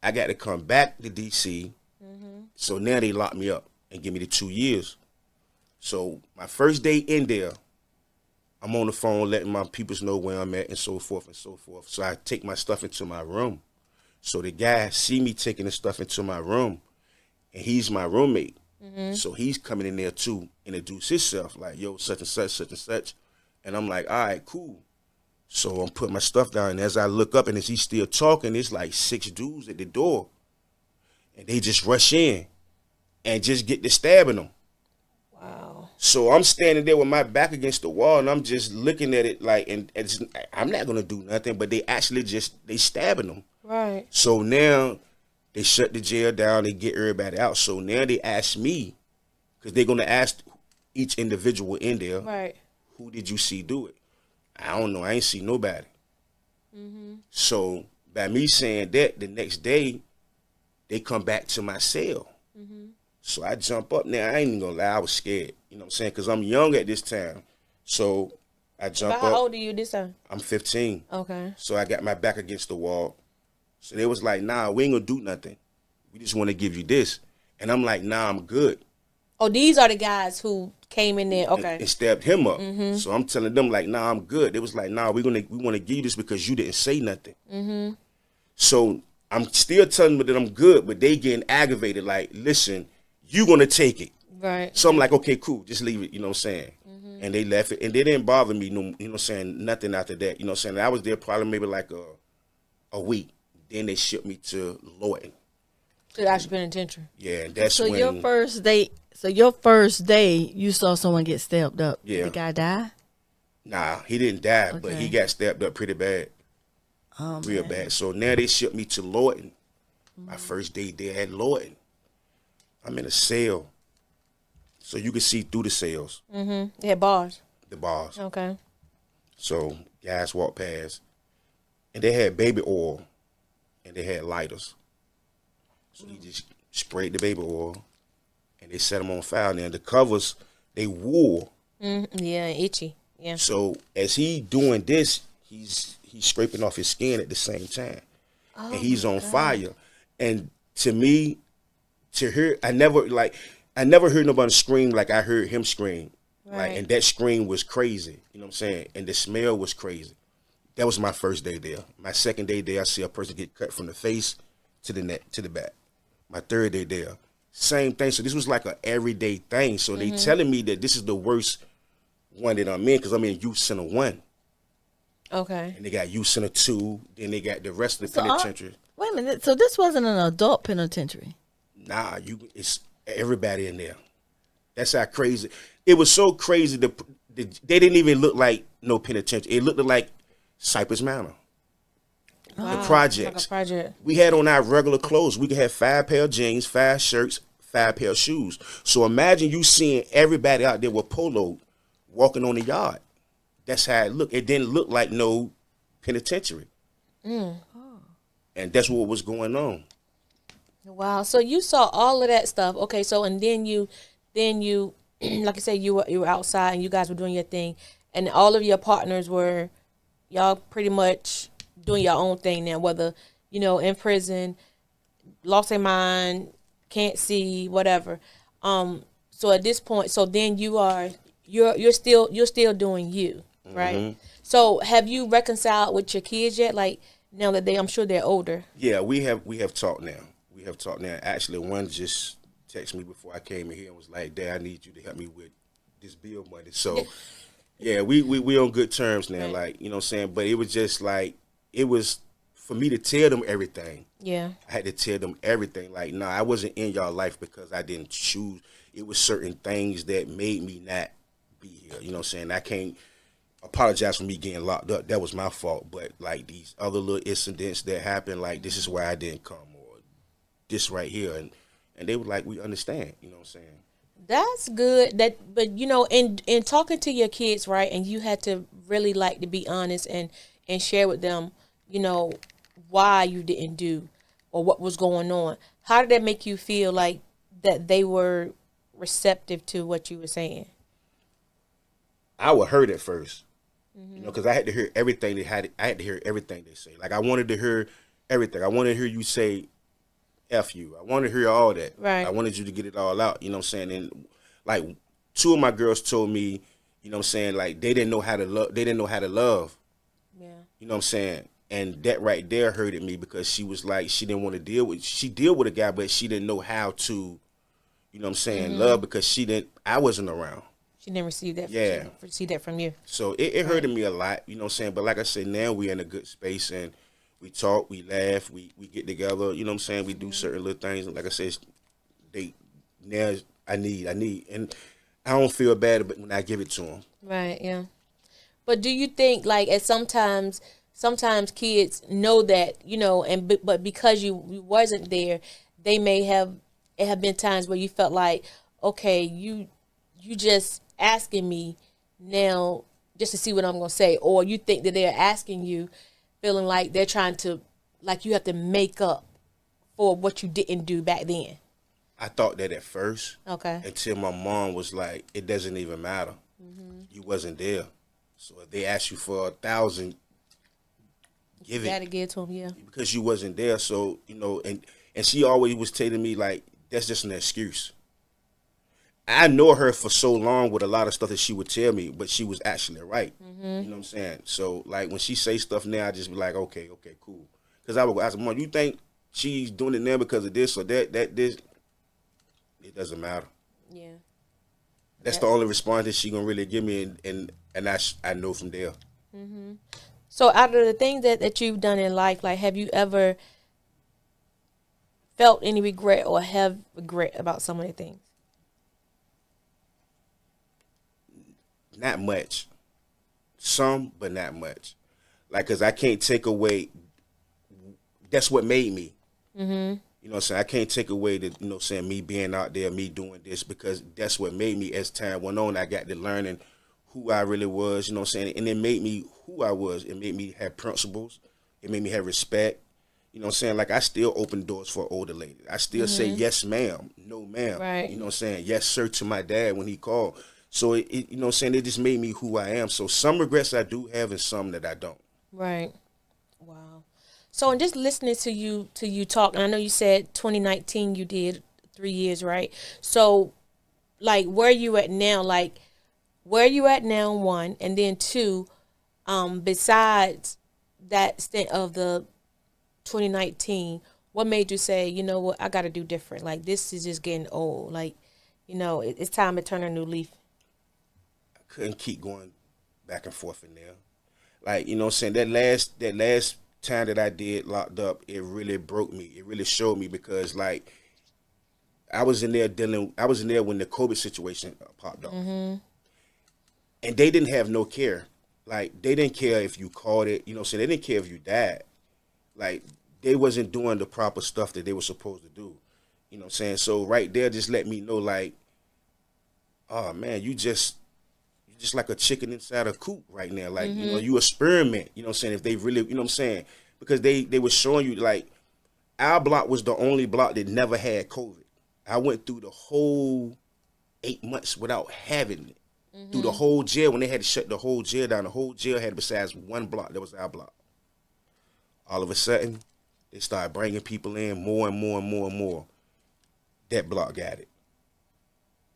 I got to come back to D.C. So now they locked me up and give me the 2 years. So my first day in there, I'm on the phone letting my peoples know where I'm at and so forth and so forth. So I take my stuff into my room. So the guy see me taking the stuff into my room, and he's my roommate. So he's coming in there to introduce himself, like, yo, such and such, such and such. And I'm like, all right, cool. So I'm putting my stuff down, and as I look up, and as he's still talking, it's like 6 dudes at the door. And they just rush in and just get to stabbing him. Wow. So I'm standing there with my back against the wall, and I'm just looking at it like, and I'm not gonna do nothing. But they actually they stabbing them. Right. So now they shut the jail down. They get everybody out. So now they ask me, because they're gonna ask each individual in there, Right. who did you see do it? I don't know. I ain't see nobody. So by me saying that, the next day they come back to my cell. So I jump up. Now I ain't even gonna lie, I was scared. You know what I'm saying? Because I'm young at this time. So I jump But how up. old are you this time? I'm 15. Okay. So I got my back against the wall. So they was like, nah, we ain't gonna do nothing. We just want to give you this. And I'm like, nah, I'm good. Oh, these are the guys who came in there. Okay. And stabbed him up. So I'm telling them like, nah, I'm good. They was like, nah, we want to give you this because you didn't say nothing. So I'm still telling them that I'm good, but they getting aggravated. Like, listen, you gonna take it. Right. So I'm like, okay, cool, just leave it. You know what I'm saying? And they left it, and they didn't bother me. No, you know what I'm saying? Nothing after that. You know what I'm saying? I was there probably maybe like a week. Then they shipped me to Lawton. To the actual penitentiary. Yeah, and that's So when your first day, you saw someone get stabbed up. Yeah. Did the guy die? Nah, he didn't die, but Okay. he got stabbed up pretty bad. Real bad. So now they shipped me to Lawton. My first day there at Lawton. I'm in a cell. So you can see through the cells, They had bars. the bars. Okay. So guys walk past. And they had baby oil. And they had lighters. So he just sprayed the baby oil. And they set them on fire. Now the covers, they wool. Yeah, itchy. Yeah. So as he doing this, he's scraping off his skin at the same time. And he's on fire. And to me, to hear, I never heard nobody scream like I heard him scream. Like, Right. and that scream was crazy. You know what I'm saying? And the smell was crazy. That was my first day there. My second day there, I see a person get cut from the face to the neck, to the back. My third day there, same thing. So this was like a everyday thing. So they telling me that this is the worst one that I'm in because I'm in Youth Center 1. Okay. And they got Youth Center 2. Then they got the rest of the So, penitentiary. Wait a minute. So this wasn't an adult penitentiary. Nah, it's everybody in there. That's how crazy. It was so crazy. They didn't even look like no penitentiary. It looked like Cypress Manor. The projects. Like a project. We had on our regular clothes. We could have 5 pair of jeans, 5 shirts, 5 pair of shoes. So imagine you seeing everybody out there with polo walking on the yard. That's how it looked. It didn't look like no penitentiary. And that's what was going on. Wow. So you saw all of that stuff. Okay. So and then you, like I said, you were outside and you guys were doing your thing, and all of your partners were, y'all pretty much doing your own thing now. Whether in prison, lost their mind, can't see, whatever. So at this point, so then you're still doing you, right? So have you reconciled with your kids yet? Like now that I'm sure they're older. Yeah, we have talked now. We have talked now. Actually, one just texted me before I came in here and was like, "Dad, I need you to help me with this bill money." So, yeah, we on good terms now. Right. Like, you know what I'm saying? But it was just like, it was for me to tell them everything. Yeah. I had to tell them everything. Like, nah, I wasn't in y'all life because I didn't choose. It was certain things that made me not be here. You know what I'm saying? I can't apologize for me getting locked up. That was my fault. But, like, these other little incidents that happened, like, this is why I didn't come, or this right here. And they were like, we understand. You know what I'm saying? That's good. But in talking to your kids, right, and you had to really like to be honest and share with them, why you didn't do or what was going on. How did that make you feel, like that they were receptive to what you were saying? I would hurt at first, because I had to hear everything I had to hear everything they say. Like, I wanted to hear everything. I wanted to hear you say F you. I wanted to hear all that. Right. I wanted you to get it all out. You know what I'm saying? And like 2 of my girls told me, you know what I'm saying, like they didn't know how to love. They didn't know how to love. Yeah. You know what I'm saying? And that right there hurted me because she was like, she didn't want to deal with a guy, but she didn't know how to, you know what I'm saying, love, because I wasn't around. She didn't receive that. Yeah. She didn't receive that from you. So it hurted me a lot, you know what I'm saying? But like I said, now we're in a good space and we talk, we laugh, we get together, you know what I'm saying? We do certain little things. And like I said, I need. And I don't feel bad when I give it to them. Right, yeah. But do you think, like, at sometimes kids know that, you know, but because you wasn't there, they may have, it have been times where you felt like, okay, you just asking me now just to see what I'm going to say, or you think that they're asking you feeling like they're trying to, like you have to make up for what you didn't do back then. I thought that at first. Okay. Until my mom was like, it doesn't even matter. You wasn't there. So if they ask you for 1,000, give it. You gotta give it to them, yeah. Because you wasn't there. So, you know, and she always was telling me, like, that's just an excuse. I know her for so long with a lot of stuff that she would tell me, but she was actually right. You know what I'm saying? So, like, when she say stuff now, I just be like, okay, cool. Because I would ask her, Mom, you think she's doing it now because of this or this? It doesn't matter. Yeah. That's the only response that she gonna really give me, and I know from there. So out of the things that you've done in life, like, have you ever felt any regret or have regret about some of the things? Not much. Some, but not much. Like, cause I can't take away. That's what made me. You know what I'm saying? I can't take away the, you know what I'm saying, me being out there, me doing this, because that's what made me. As time went on, I got to learning who I really was, you know what I'm saying? And it made me who I was. It made me have principles. It made me have respect. You know what I'm saying? Like, I still open doors for older ladies. I still say yes, ma'am, no, ma'am. Right. You know what I'm saying? Yes, sir, to my dad when he called. So, it you know what I'm saying? It just made me who I am. So, some regrets I do have and some that I don't. Right. Wow. So, in just listening to you talk, and I know you said 2019 you did 3 years, right? So, like, where you at now? Like, where you at now, one, and then two, besides that stint of the 2019, what made you say, you know what, I got to do different? Like, this is just getting old. Like, you know, it's time to turn a new leaf. I couldn't keep going back and forth in there. Like, you know what I'm saying? That last time that I did locked up, it really broke me. It really showed me, because, like, I was in there when the COVID situation popped up. And they didn't have no care. Like, they didn't care if you caught it. You know what I'm saying? They didn't care if you died. Like, they wasn't doing the proper stuff that they were supposed to do. You know what I'm saying? So right there just let me know, like, oh, man, you just like a chicken inside a coop right now. Like, you know, you experiment. You know what I'm saying? If they really, you know what I'm saying? Because they were showing you, like, our block was the only block that never had COVID. I went through the whole 8 months without having it. Through the whole jail, when they had to shut the whole jail down, the whole jail had besides one block. That was our block. All of a sudden, they started bringing people in more and more and more and more. That block got it.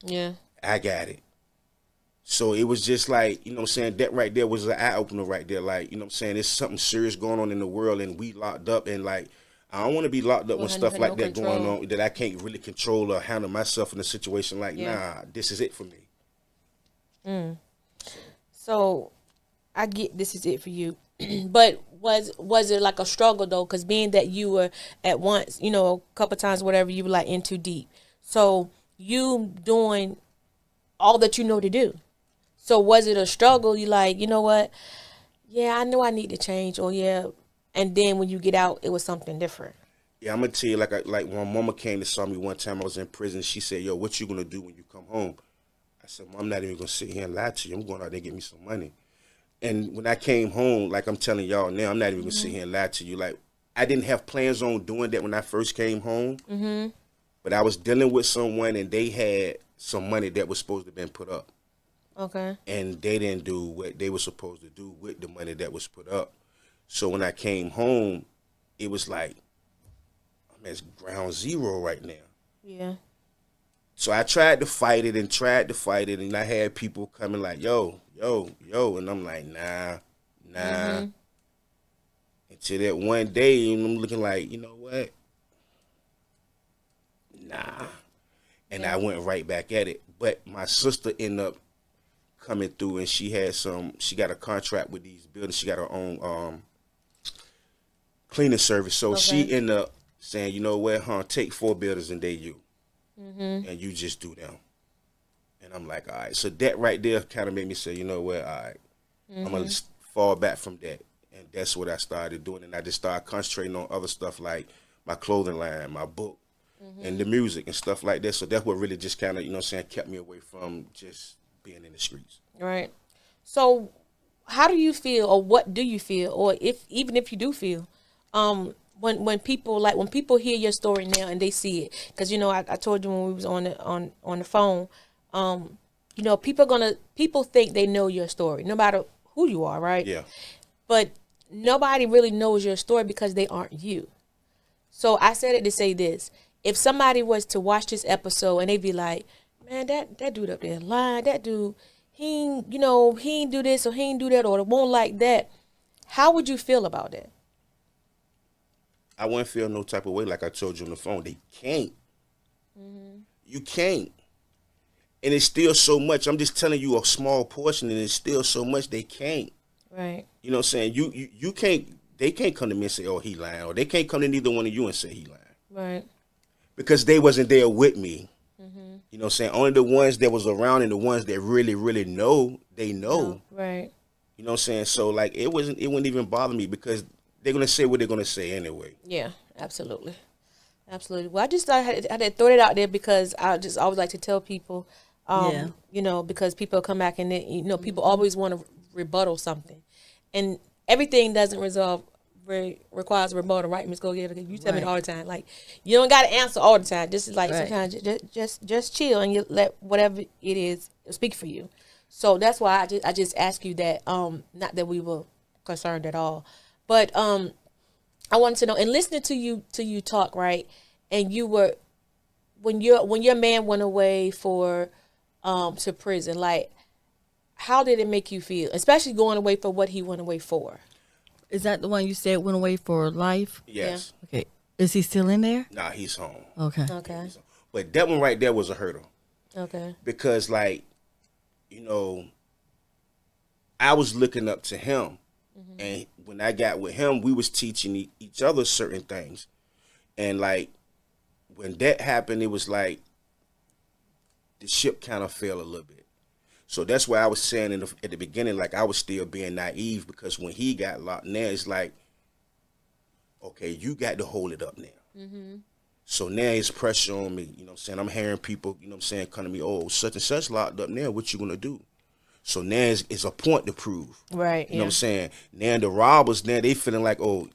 Yeah. I got it. So it was just like, you know what I'm saying, that right there was an eye-opener right there. Like, you know what I'm saying, there's something serious going on in the world, and we locked up, and, like, I don't want to be locked up when stuff like that going on that I can't really control or handle myself in a situation like, nah, this is it for me. So I get this is it for you. But was it like a struggle though? Because being that you were at once, you know, a couple times, whatever, you were like in too deep. So you doing all that you know to do. So was it a struggle? You like, you know what? Yeah, I know I need to change. Or yeah. And then when you get out, it was something different. Yeah, I'm gonna tell you, like when mama came to saw me one time, I was in prison. She said, "Yo, what you gonna do when you come home?" I said, "Mom, I'm not even gonna sit here and lie to you. I'm going out there and get me some money." And when I came home, like I'm telling y'all now, I'm not even gonna sit here and lie to you. Like, I didn't have plans on doing that when I first came home. But I was dealing with someone, and they had some money that was supposed to have been put up. Okay. And they didn't do what they were supposed to do with the money that was put up. So when I came home, it was like, I'm at ground zero right now. Yeah. So I tried to fight it, and I had people coming like, yo, and I'm like, nah. Until that one day, and I'm looking like, you know what? Nah. And I went right back at it. But my sister ended up coming through, and she got a contract with these buildings. She got her own cleaning service. So she ended up saying, you know what, take 4 buildings and they you. And you just do them. And And I'm like, all right. So that right there kind of made me say, you know what, all right, I'm going to fall back from that. And that's what I started doing. And I just started concentrating on other stuff like my clothing line, my book, and the music and stuff like that. So that's what really just kind of, you know what I'm saying, kept me away from just being in the streets. Right. So how do you feel, or what do you feel, or even if you do feel, when people hear your story now and they see it, because you know I told you when we was on the phone, you know, people think they know your story no matter who you are, right? Yeah. But nobody really knows your story because they aren't you. So I said it to say this: if somebody was to watch this episode and they'd be like, man, that dude up there lying, that dude, he ain't do this or he ain't do that or it won't like that, how would you feel about that? I wouldn't feel no type of way, like I told you on the phone. They can't. You can't. And it's still so much. I'm just telling you a small portion, and it's still so much they can't. Right. You know what I'm saying? You can't, they can't come to me and say, oh, he lying. Or they can't come to neither one of you and say he lying. Right. Because they wasn't there with me. You know what I'm saying? Only the ones that was around and the ones that really, really know, they know. Right. You know what I'm saying? So, like, it wouldn't even bother me because they're going to say what they're going to say anyway. Yeah, absolutely. Absolutely. Well, I just thought I had to throw it out there because I just always like to tell people, you know, because people come back and, they, you know, people always want to rebuttal something. And everything doesn't requires a rebuttal, right, Ms. Gogetta? You tell me all the time. Like, you don't got to answer all the time. This is like sometimes just chill and you let whatever it is speak for you. So that's why I just ask you that. Not that we were concerned at all, but I wanted to know. And listening to you talk, right? And you were when your man went away to prison. Like, how did it make you feel, especially going away for what he went away for? Is that the one you said went away for life? Yes. Yeah. Okay. Is he still in there? Nah, he's home. Okay. Okay. But that one right there was a hurdle. Okay. Because, like, you know, I was looking up to him. And when I got with him, we was teaching each other certain things. And, like, when that happened, it was like the ship kind of fell a little bit. So that's why I was saying at the beginning, like, I was still being naive because when he got locked now, it's like, okay, you got to hold it up now. So now it's pressure on me. You know what I'm saying? I'm hearing people, you know what I'm saying, come to me, oh, such and such locked up now. What you going to do? So now it's a point to prove. Right. You know what I'm saying? Now the robbers, now they feeling like, oh,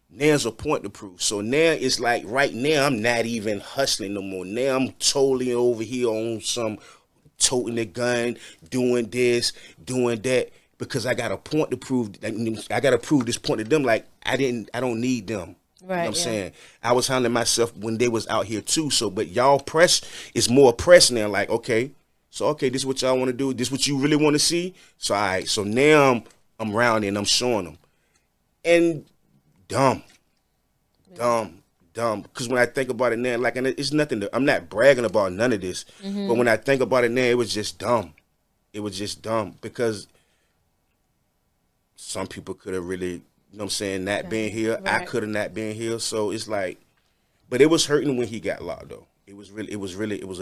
now's a point to prove. So now it's like right now I'm not even hustling no more. Now I'm totally over here on some toting the gun, doing this, doing that, because I got a point to prove. I got to prove this point to them. Like I don't need them. Right. You know what I'm saying? I was handling myself when they was out here too. So, but y'all press is more press now. Like, okay, this is what y'all want to do. This is what you really want to see. So, all right. So now I'm round and I'm showing them. And dumb. Because when I think about it now, like, and it's nothing. I'm not bragging about none of this. But when I think about it now, it was just dumb. It was just dumb because some people could have really, you know what I'm saying, not been here. Right. I could have not been here. So it's like, but it was hurting when he got locked up. It was a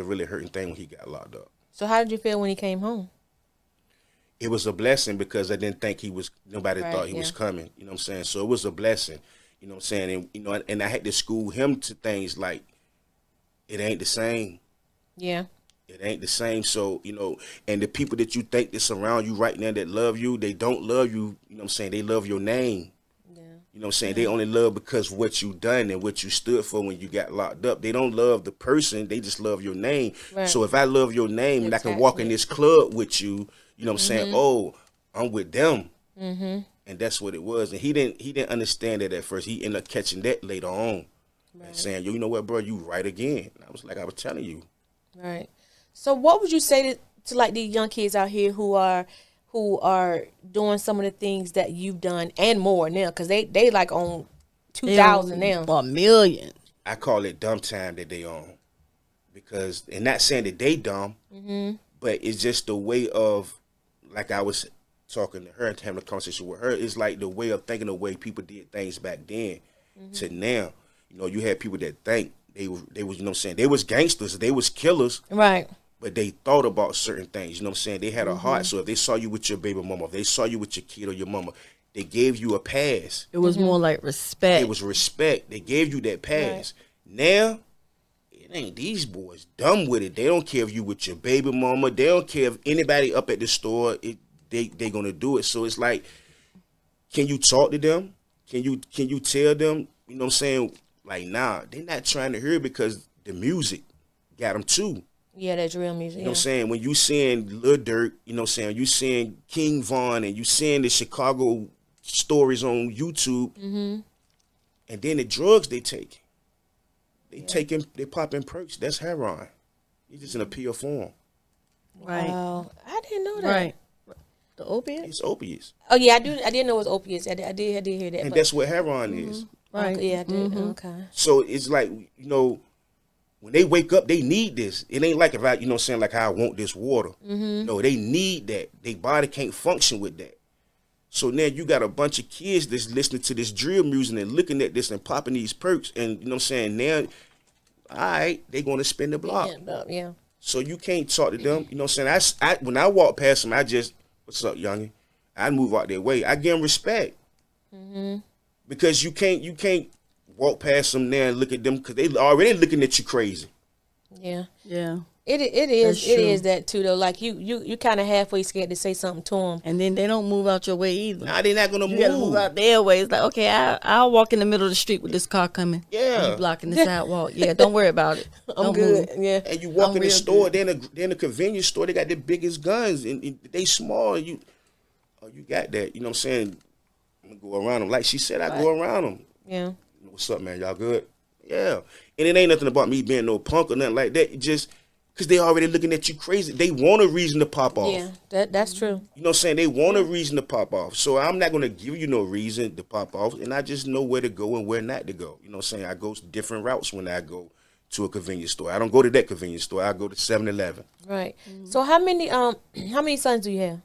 really hurting thing when he got locked up. So how did you feel when he came home? It was a blessing because I didn't think nobody thought he was coming. You know what I'm saying? So it was a blessing. You know what I'm saying? And, you know, and I had to school him to things like, it ain't the same. Yeah. It ain't the same. So, you know, and the people that you think that surround you right now that love you, they don't love you. You know what I'm saying? They love your name. Yeah. You know what I'm saying? They only love because what you done and what you stood for when you got locked up. They don't love the person. They just love your name. Right. So if I love your name and I can walk in this club with you, you know what I'm saying? Oh, I'm with them. And that's what it was. And he didn't understand that at first. He ended up catching that later on. Right. And saying, you know what, bro, you right again. And I was like, I was telling you. Right. So what would you say to like these young kids out here who are doing some of the things that you've done and more now? Because they like on 2,000 now. A million. I call it dumb time that they on. Because, and not saying that they dumb, but it's just the way of, like I was talking to her and having a conversation with her, it's like the way of thinking, the way people did things back then to now. You know, you had people that think they was, you know what I'm saying, they was gangsters, they was killers. Right. but they thought about certain things. You know what I'm saying? They had a heart. So if they saw you with your baby mama, if they saw you with your kid or your mama, they gave you a pass. It was more like respect. It was respect. They gave you that pass. Now, it ain't these boys dumb with it. They don't care if you with your baby mama. They don't care if anybody up at the store. They gonna do it. So it's like, can you talk to them? Can you tell them? You know what I'm saying? Like, nah, they not trying to hear it because the music got them too. Yeah, that's real music. You know what I'm saying? When you seeing Lil Durk, you know what I'm saying? You seeing King Von and you seeing the Chicago stories on YouTube, and then the drugs they take. They popping perks. That's heroin. It's just in a pill form. Right. Wow, I didn't know that. Right. The opiates? It's opiates. Oh yeah, I didn't know it was opiates. I did hear that. And but, that's what heroin is. Right. okay, yeah, I did. Okay. So it's like, you know, when they wake up, they need this. It ain't like if I, you know what I'm saying, like how I want this water. No, they need that. Their body can't function with that. So now you got a bunch of kids that's listening to this drill music and looking at this and popping these perks. And you know what I'm saying, now, all right, they going to spin the block. Yeah. So you can't talk to them. You know what I'm saying? When I walk past them, I just, what's up, youngin'? I move out their way. I give them respect. Because you can't walk past them now and look at them because they already looking at you crazy. Yeah. Yeah. It is that too though. Like you kind of halfway scared to say something to them. And then they don't move out your way either. Nah, they not gonna You gotta move out their way. It's like, okay, I'll walk in the middle of the street with this car coming. Yeah. You blocking the sidewalk. Yeah, don't worry about it. I'm Don't good. move. Yeah. And you walk I'm in the real store, good. then the convenience store, they got the biggest guns and they small. You got that. You know what I'm saying? I'm gonna go around them. Like she said, I go around them. Yeah. What's up, man? Y'all good? Yeah. And it ain't nothing about me being no punk or nothing like that. It just because they already looking at you crazy. They want a reason to pop off. Yeah. That's true. You know what I'm saying? They want a reason to pop off. So I'm not going to give you no reason to pop off. And I just know where to go and where not to go. You know what I'm saying? I go different routes when I go to a convenience store. I don't go to that convenience store. I go to 7-Eleven. Right. So how many sons do you have?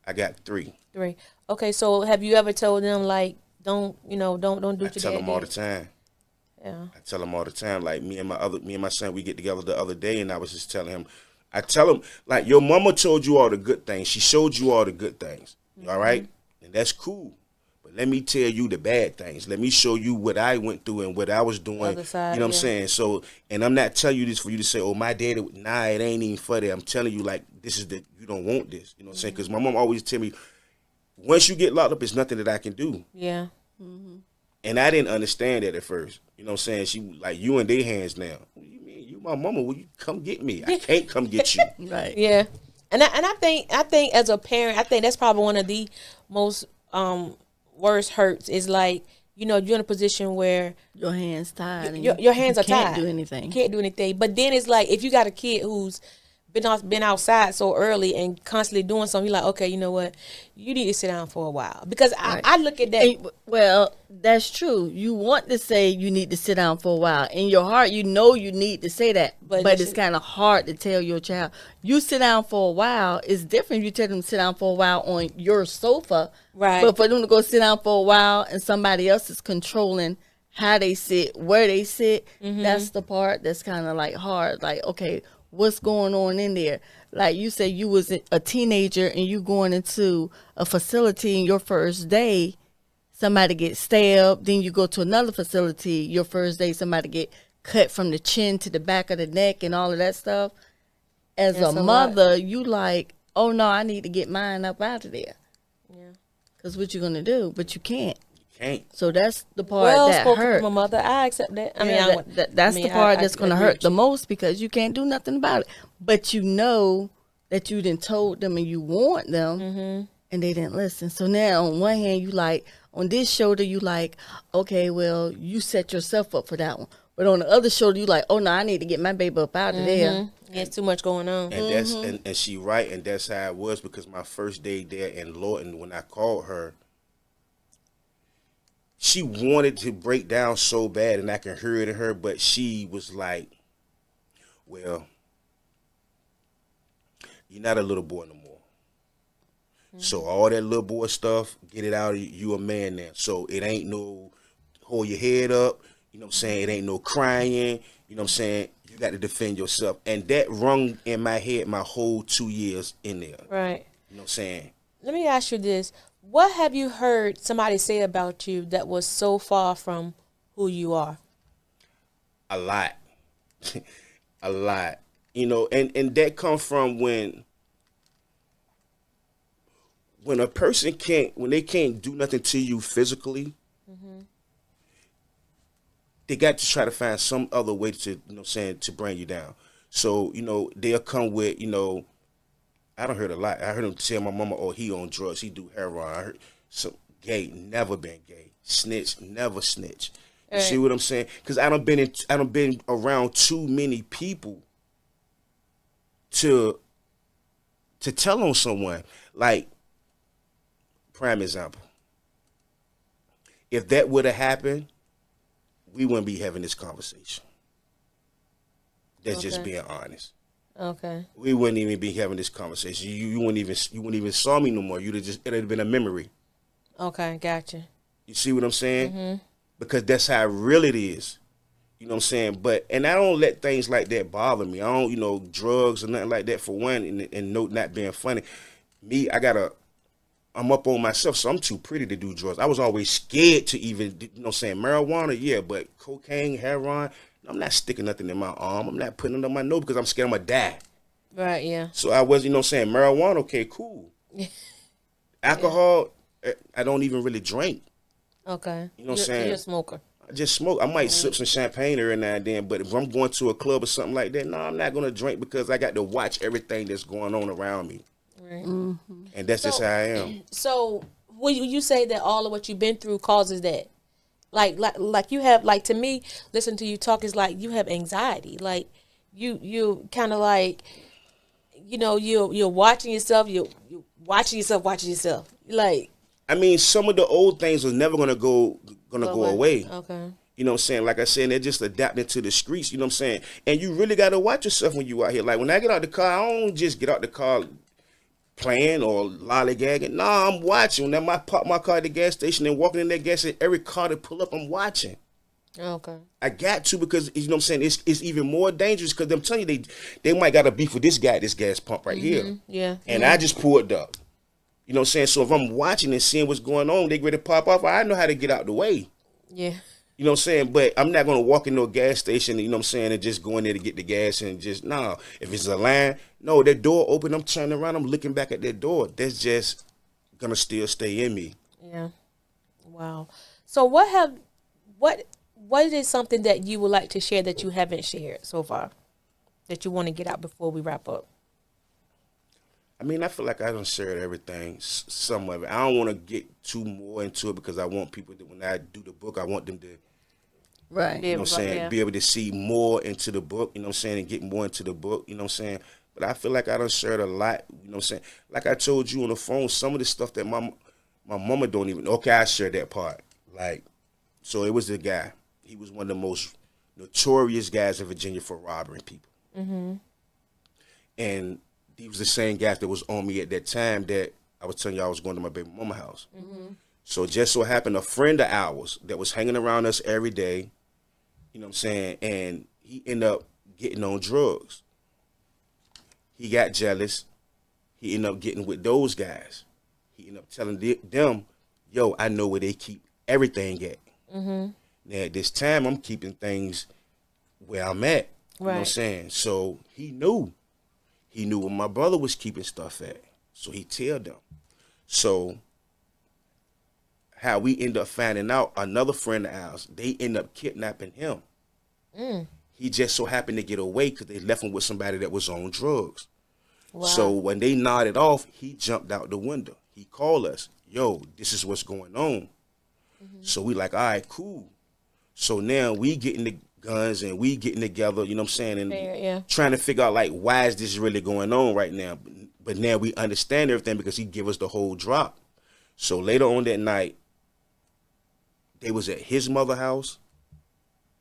I got 3. 3. Okay. So have you ever told them like don't do what your dad did? I tell them all the time. Yeah. I tell him all the time. Like me and my son, we get together the other day, and I was just telling him. I tell him like your mama told you all the good things. She showed you all the good things. All right, and that's cool. But let me tell you the bad things. Let me show you what I went through and what I was doing. Other side, you know what I'm saying? So, and I'm not telling you this for you to say, "Oh, my daddy." Nah, it ain't even for that. I'm telling you like this is you don't want this. You know what I'm saying? Because my mom always tell me, once you get locked up, it's nothing that I can do. Yeah. And I didn't understand that at first. You know what I'm saying? She like, you in their hands now. What do you mean? You my mama. Will you come get me? I can't come get you. Right. Yeah. And I think as a parent, I think that's probably one of the most worst hurts is like, you know, you're in a position where Your hands tied. and your hands you are tied. Can't do anything. You can't do anything. But then it's like if you got a kid who's been outside so early and constantly doing something, you're like, okay, you know what? You need to sit down for a while. Because I look at that. And, well, that's true. You want to say you need to sit down for a while. In your heart, you know you need to say that. But it's kind of hard to tell your child. You sit down for a while. It's different if you tell them to sit down for a while on your sofa. Right. But for them to go sit down for a while and somebody else is controlling how they sit, where they sit, that's the part that's kind of like hard. Like, okay, what's going on in there? Like you said, you was a teenager and you going into a facility and your first day, somebody gets stabbed. Then you go to another facility, your first day, somebody get cut from the chin to the back of the neck and all of that stuff. As That's a a mother, you like, oh no, I need to get mine up out of there. Yeah. Because what you going to do? But you can't. Can't. So that's the part Well that spoken hurt. from a mother. I accept that. I mean, Yeah, that's the part that's going to agree hurt with the you. most because you can't do nothing about it. But you know that you didn't told them and you warned them and they didn't listen. So now on one hand, you like, on this shoulder, you like, okay, well, you set yourself up for that one. But on the other shoulder, you like, oh no, I need to get my baby up out of there. Yeah, it's too much going on. And that's and she right, and that's how it was because my first day there in Lawton, when I called her, she wanted to break down so bad, and I can hear it in her, but she was like, well, you're not a little boy no more. So all that little boy stuff, get it out of you. You a man now. So it ain't no hold your head up. You know what I'm saying? It ain't no crying. You know what I'm saying? You got to defend yourself. And that rung in my head my whole 2 years in there. Right. You know what I'm saying? Let me ask you this. What have you heard somebody say about you that was so far from who you are? A lot. A lot. You know, and that comes from when a person when they can't do nothing to you physically, they got to try to find some other way to, you know what I'm saying, to bring you down. So, you know, they'll come with, you know, I done heard a lot. I heard them tell my mama, oh, he on drugs, he do heroin. I heard some gay, never been gay. Snitch, never snitch. You see what I'm saying? Because I done been around too many people to tell on someone. Like, prime example. If that would have happened, we wouldn't be having this conversation. That's just being honest. Okay. We wouldn't even be having this conversation. You wouldn't even saw me no more. It'd have been a memory. Okay, gotcha. You see what I'm saying? Because that's how real it is. You know what I'm saying? And I don't let things like that bother me. I don't, you know, drugs or nothing like that for one, and no, not being funny. Me, I'm up on myself, so I'm too pretty to do drugs. I was always scared to even, you know what I'm saying, marijuana, yeah, but cocaine, heroin, I'm not sticking nothing in my arm. I'm not putting it on my nose because I'm scared I'm going to die. Right, yeah. So I was, you know what I'm saying, marijuana, okay, cool. Alcohol, I don't even really drink. Okay. You know what I'm saying? You're a smoker. I just smoke. I might sip some champagne every now and then, but if I'm going to a club or something like that, no, I'm not going to drink because I got to watch everything that's going on around me. Right. And that's just how I am. So, will you say that all of what you've been through causes that? Like you have, like, to me, listen to you talk is like you have anxiety. Like you kind of like, you know, you're watching yourself. You're watching yourself. Like, I mean, some of the old things are never gonna go away. Okay. You know what I'm saying? Like I said, they're just adapting to the streets. You know what I'm saying? And you really got to watch yourself when you out here. Like when I get out the car, I don't just get out the car playing or lollygagging. Nah, I'm watching. When I park my car at the gas station and walking in that gas station, every car that pull up, I'm watching. Okay. I got to because, you know what I'm saying, it's even more dangerous because I'm telling you, they might got a beef with this guy at this gas pump right here. Yeah. And I just pulled up. You know what I'm saying? So if I'm watching and seeing what's going on, they ready to pop off, I know how to get out the way. Yeah. You know what I'm saying? But I'm not going to walk into a gas station, you know what I'm saying, and just go in there to get the gas and just, nah. If it's a line, no, that door open, I'm turning around, I'm looking back at that door. That's just going to still stay in me. Yeah. Wow. So what is something that you would like to share that you haven't shared so far that you want to get out before we wrap up? I mean, I feel like I done shared everything, some of it. I don't want to get too more into it because I want people to, when I do the book, I want them to, Right. you know what I'm saying, be able to see more into the book, you know what I'm saying, and get more into the book, you know what I'm saying. But I feel like I done shared a lot, you know what I'm saying. Like I told you on the phone, some of the stuff that my mama don't even, okay, I shared that part. Like, so it was the guy. He was one of the most notorious guys in Virginia for robbing people. Mm-hmm. And he was the same guy that was on me at that time that I was telling you I was going to my baby mama house. Mm-hmm. So just so happened a friend of ours that was hanging around us every day, you know what I'm saying, and he ended up getting on drugs. He got jealous. He ended up getting with those guys. He ended up telling them, yo, I know where they keep everything at. Mm-hmm. Now at this time, I'm keeping things where I'm at. You know what I'm saying? So he knew. He knew where my brother was keeping stuff at. So he told them. So how we end up finding out, another friend of ours, they end up kidnapping him. He just so happened to get away because they left him with somebody that was on drugs. Wow. So when they nodded off, he jumped out the window. He called us, yo, this is what's going on. Mm-hmm. So we like, all right, cool. So now we getting the guns and we getting together, you know what I'm saying, and trying to figure out like why is this really going on right now. But now we understand everything because he give us the whole drop. So later on that night, they was at his mother's house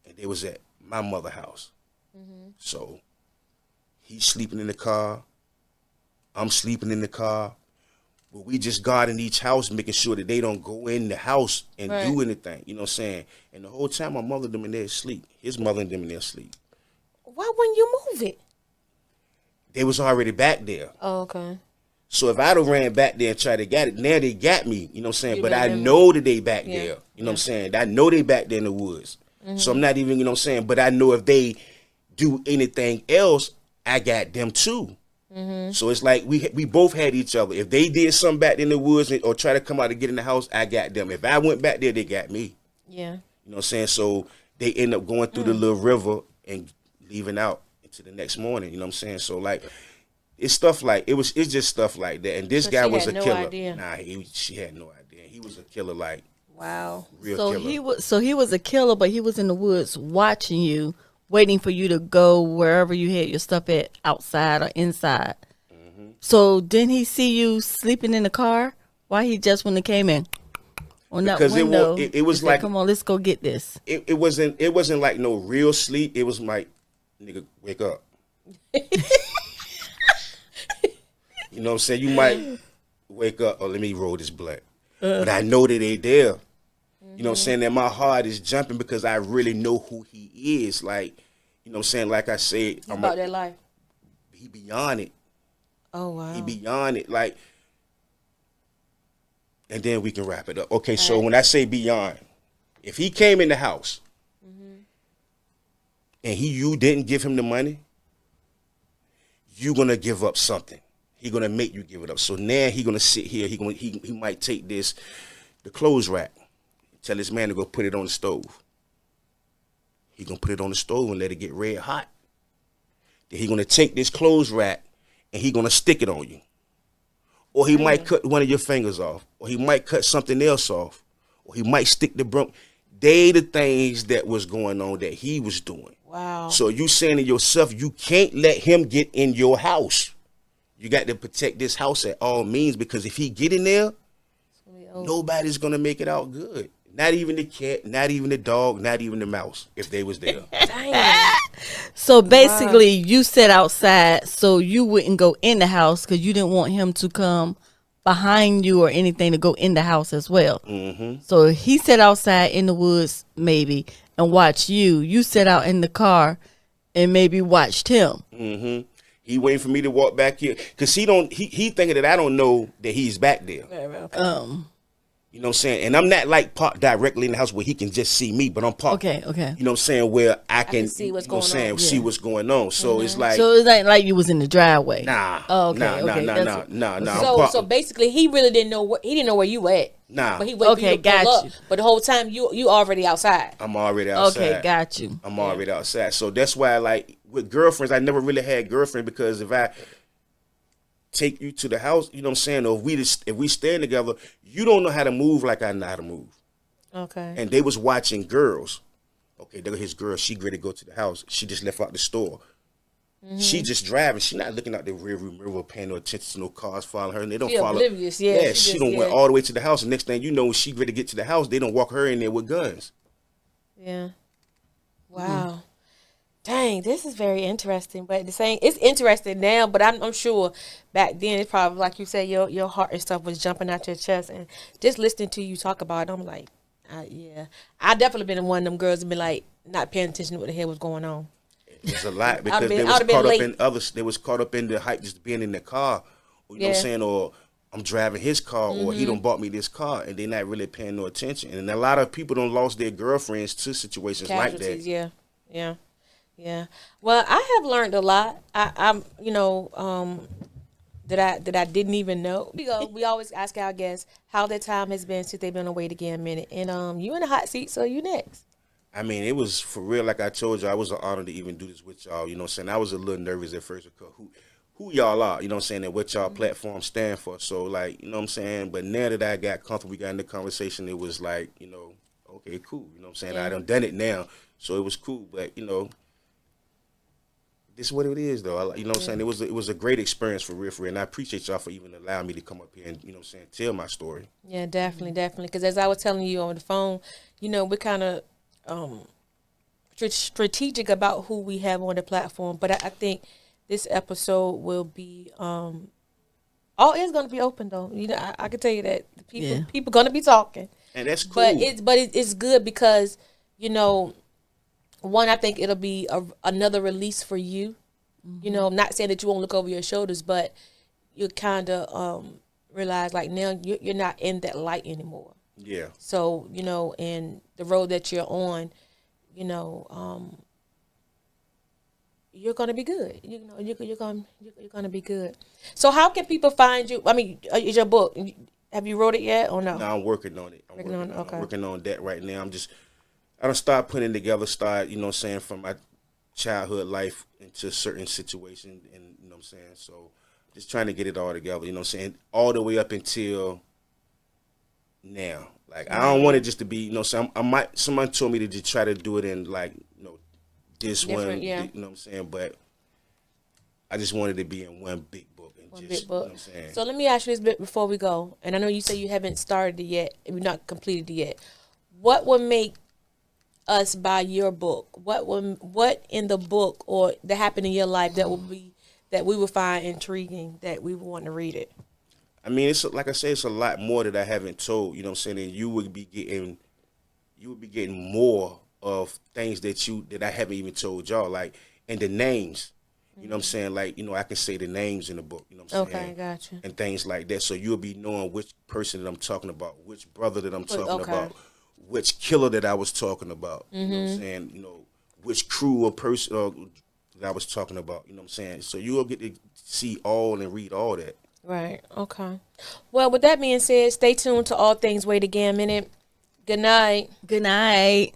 and they was at my mother's house. Mm-hmm. So he's sleeping in the car, I'm sleeping in the car, but we just guarding each house, making sure that they don't go in the house and do anything, you know what I'm saying? And the whole time my mother and them in there asleep. His mother and them in there asleep. Why wouldn't you move it? They was already back there. Oh, okay. So if I'd have ran back there and tried to get it, now they got me, you know what I'm saying? You But I remember. know that they back Yeah. there, you know what I'm saying? I know they back there in the woods. So I'm not even, you know what I'm saying? But I know if they do anything else, I got them too. So it's like we both had each other. If they did something back in the woods or try to come out and get in the house, I got them. If I went back there, they got me. Yeah. You know what I'm saying? So they end up going through the little river and leaving out into the next morning. You know what I'm saying? So like, it's stuff like it's just stuff like that. And this So guy she was had a no killer. idea. Nah, she had no idea. He was a killer, like Wow. real So killer. he was a killer, but he was in the woods watching you, waiting for you to go wherever you had your stuff at, outside or inside. So didn't he see you sleeping in the car? Why he just when he came in on that Because window? it was he said, like, come on, let's go get this. it wasn't like no real sleep. It was like, nigga, wake up. You know what I'm saying? You might wake up, or let me roll this blunt. But I know that they there. You know what I'm saying? And my heart is jumping because I really know who he is. Like, you know what I'm saying? Like I said, It's about that life. he beyond it. Oh, wow. He beyond it. Like, and then we can wrap it up. Okay, so when I say beyond, if he came in the house and you didn't give him the money, you're gonna give up something. He gonna make you give it up. So now he gonna sit here. He might take the clothes rack, tell this man to go put it on the stove. He gonna put it on the stove and let it get red hot. Then he gonna take this clothes rack and he gonna stick it on you. Or he might cut one of your fingers off. Or he might cut something else off. Or he might stick the broom. They the things that was going on that he was doing. Wow. So you saying to yourself, you can't let him get in your house. You got to protect this house at all means, because if he get in there, nobody's gonna make it out good. Not even the cat, not even the dog, not even the mouse, if they was there. Dang. So basically, you sat outside so you wouldn't go in the house because you didn't want him to come behind you or anything to go in the house as well. Mm-hmm. So he sat outside in the woods maybe and watched you. You sat out in the car and maybe watched him. Mm-hmm. He waiting for me to walk back here because he thinking that I don't know that he's back there. You know what I'm saying? And I'm not like parked directly in the house where he can just see me, but I'm parked. Okay. You know what I'm saying? Where I can see what's you know what I'm going saying, on. see what's going on. So it's like, So it's like you was in the driveway. nah. Oh, okay, Nah. okay, I'm So basically, he really didn't know where you at. Nah. But he waited for you to pull got up. you. But the whole time you already outside. I'm already outside. Okay, got you. I'm already outside. So that's why, like, with girlfriends, I never really had girlfriend, because if I take you to the house, you know what I'm saying, or if we stand together, you don't know how to move like I know how to move. Okay. And they was watching girls. Okay, there go his girl. She ready to go to the house. She just left out the store. She just driving. She not looking out the rear view mirror, paying no attention to no cars following her. And they don't She follow. oblivious, yeah. She She done just, went yeah. all the way to the house. And next thing you know, when she ready to get to the house, they don't walk her in there with guns. Yeah. Wow. Dang, this is very interesting. But the same, it's interesting now, but I'm sure back then it's probably like you said, your heart and stuff was jumping out your chest, and just listening to you talk about it, I'm like, yeah, I definitely been one of them girls and been like not paying attention to what the hell was going on. It's a lot because I'd they have was been caught up late. in others. They was caught up in the hype just being in the car. You know what I'm Yeah. saying? Or I'm driving his car, or he done bought me this car, and they not really paying no attention. And a lot of people done lost their girlfriends to situations like that. Casualties, yeah. Well, I have learned a lot. I'm that I didn't even know. We always ask our guests how their time has been since they've been away to Gam Minute. And you in the hot seat, so you next. I mean, it was for real. Like I told you, I was an honor to even do this with y'all. You know what I'm saying? I was a little nervous at first because who y'all are, you know what I'm saying, and what y'all platform stand for. So, like, you know what I'm saying? But now that I got comfortable, we got in the conversation, it was like, you know, okay, cool. You know what I'm saying? I done it now, so it was cool. But, you know, this is what it is, though. You know what I'm saying? It was a great experience for real, and I appreciate y'all for even allowing me to come up here and, you know what I'm saying, tell my story. Yeah, definitely. Because as I was telling you on the phone, you know, we're kind of strategic about who we have on the platform. But I think this episode will be all is going to be open, though. You know, I can tell you that the people going to be talking. And that's cool. But it's good because, you know, one, I think it'll be another release for you. You know, I'm not saying that you won't look over your shoulders, but you kind of realize like now you're not in that light anymore. Yeah. So, you know, and the road that you're on, you know, you're gonna be good. You know, you're gonna be good. So, how can people find you? I mean, is your book? Have you wrote it yet or no? No, I'm working on it. Okay. I'm working on that right now. I don't start putting together. You know what I'm saying, from my childhood life into certain situations, and you know what I'm saying. So, just trying to get it all together. You know what I'm saying, all the way up until now. Like, I don't want it just to be, you know, so someone told me to just try to do it in like, you know, this different, one, yeah. you know what I'm saying, but I just wanted to be in one big book. One just, big book. You know what I'm saying? So let me ask you this bit before we go, and I know you say you haven't started it yet, and you're not completed it yet. What would make us buy your book? What in the book or that happened in your life that we would find intriguing, that we would want to read it? I mean, it's like I say, it's a lot more that I haven't told. You know what I'm saying? And you would be getting more of things that I haven't even told y'all. Like, and the names. You know what I'm saying? Like, you know, I can say the names in the book. You know what I'm saying? Okay, gotcha. And things like that. So you'll be knowing which person that I'm talking about, which brother that I'm talking about, which killer that I was talking about. You know what I'm saying? You know, which crew or person that I was talking about. You know what I'm saying? So you'll get to see all and read all that. Right. Okay. Well, with that being said, stay tuned to All Things Wait a Gam Minute. Good night. Good night.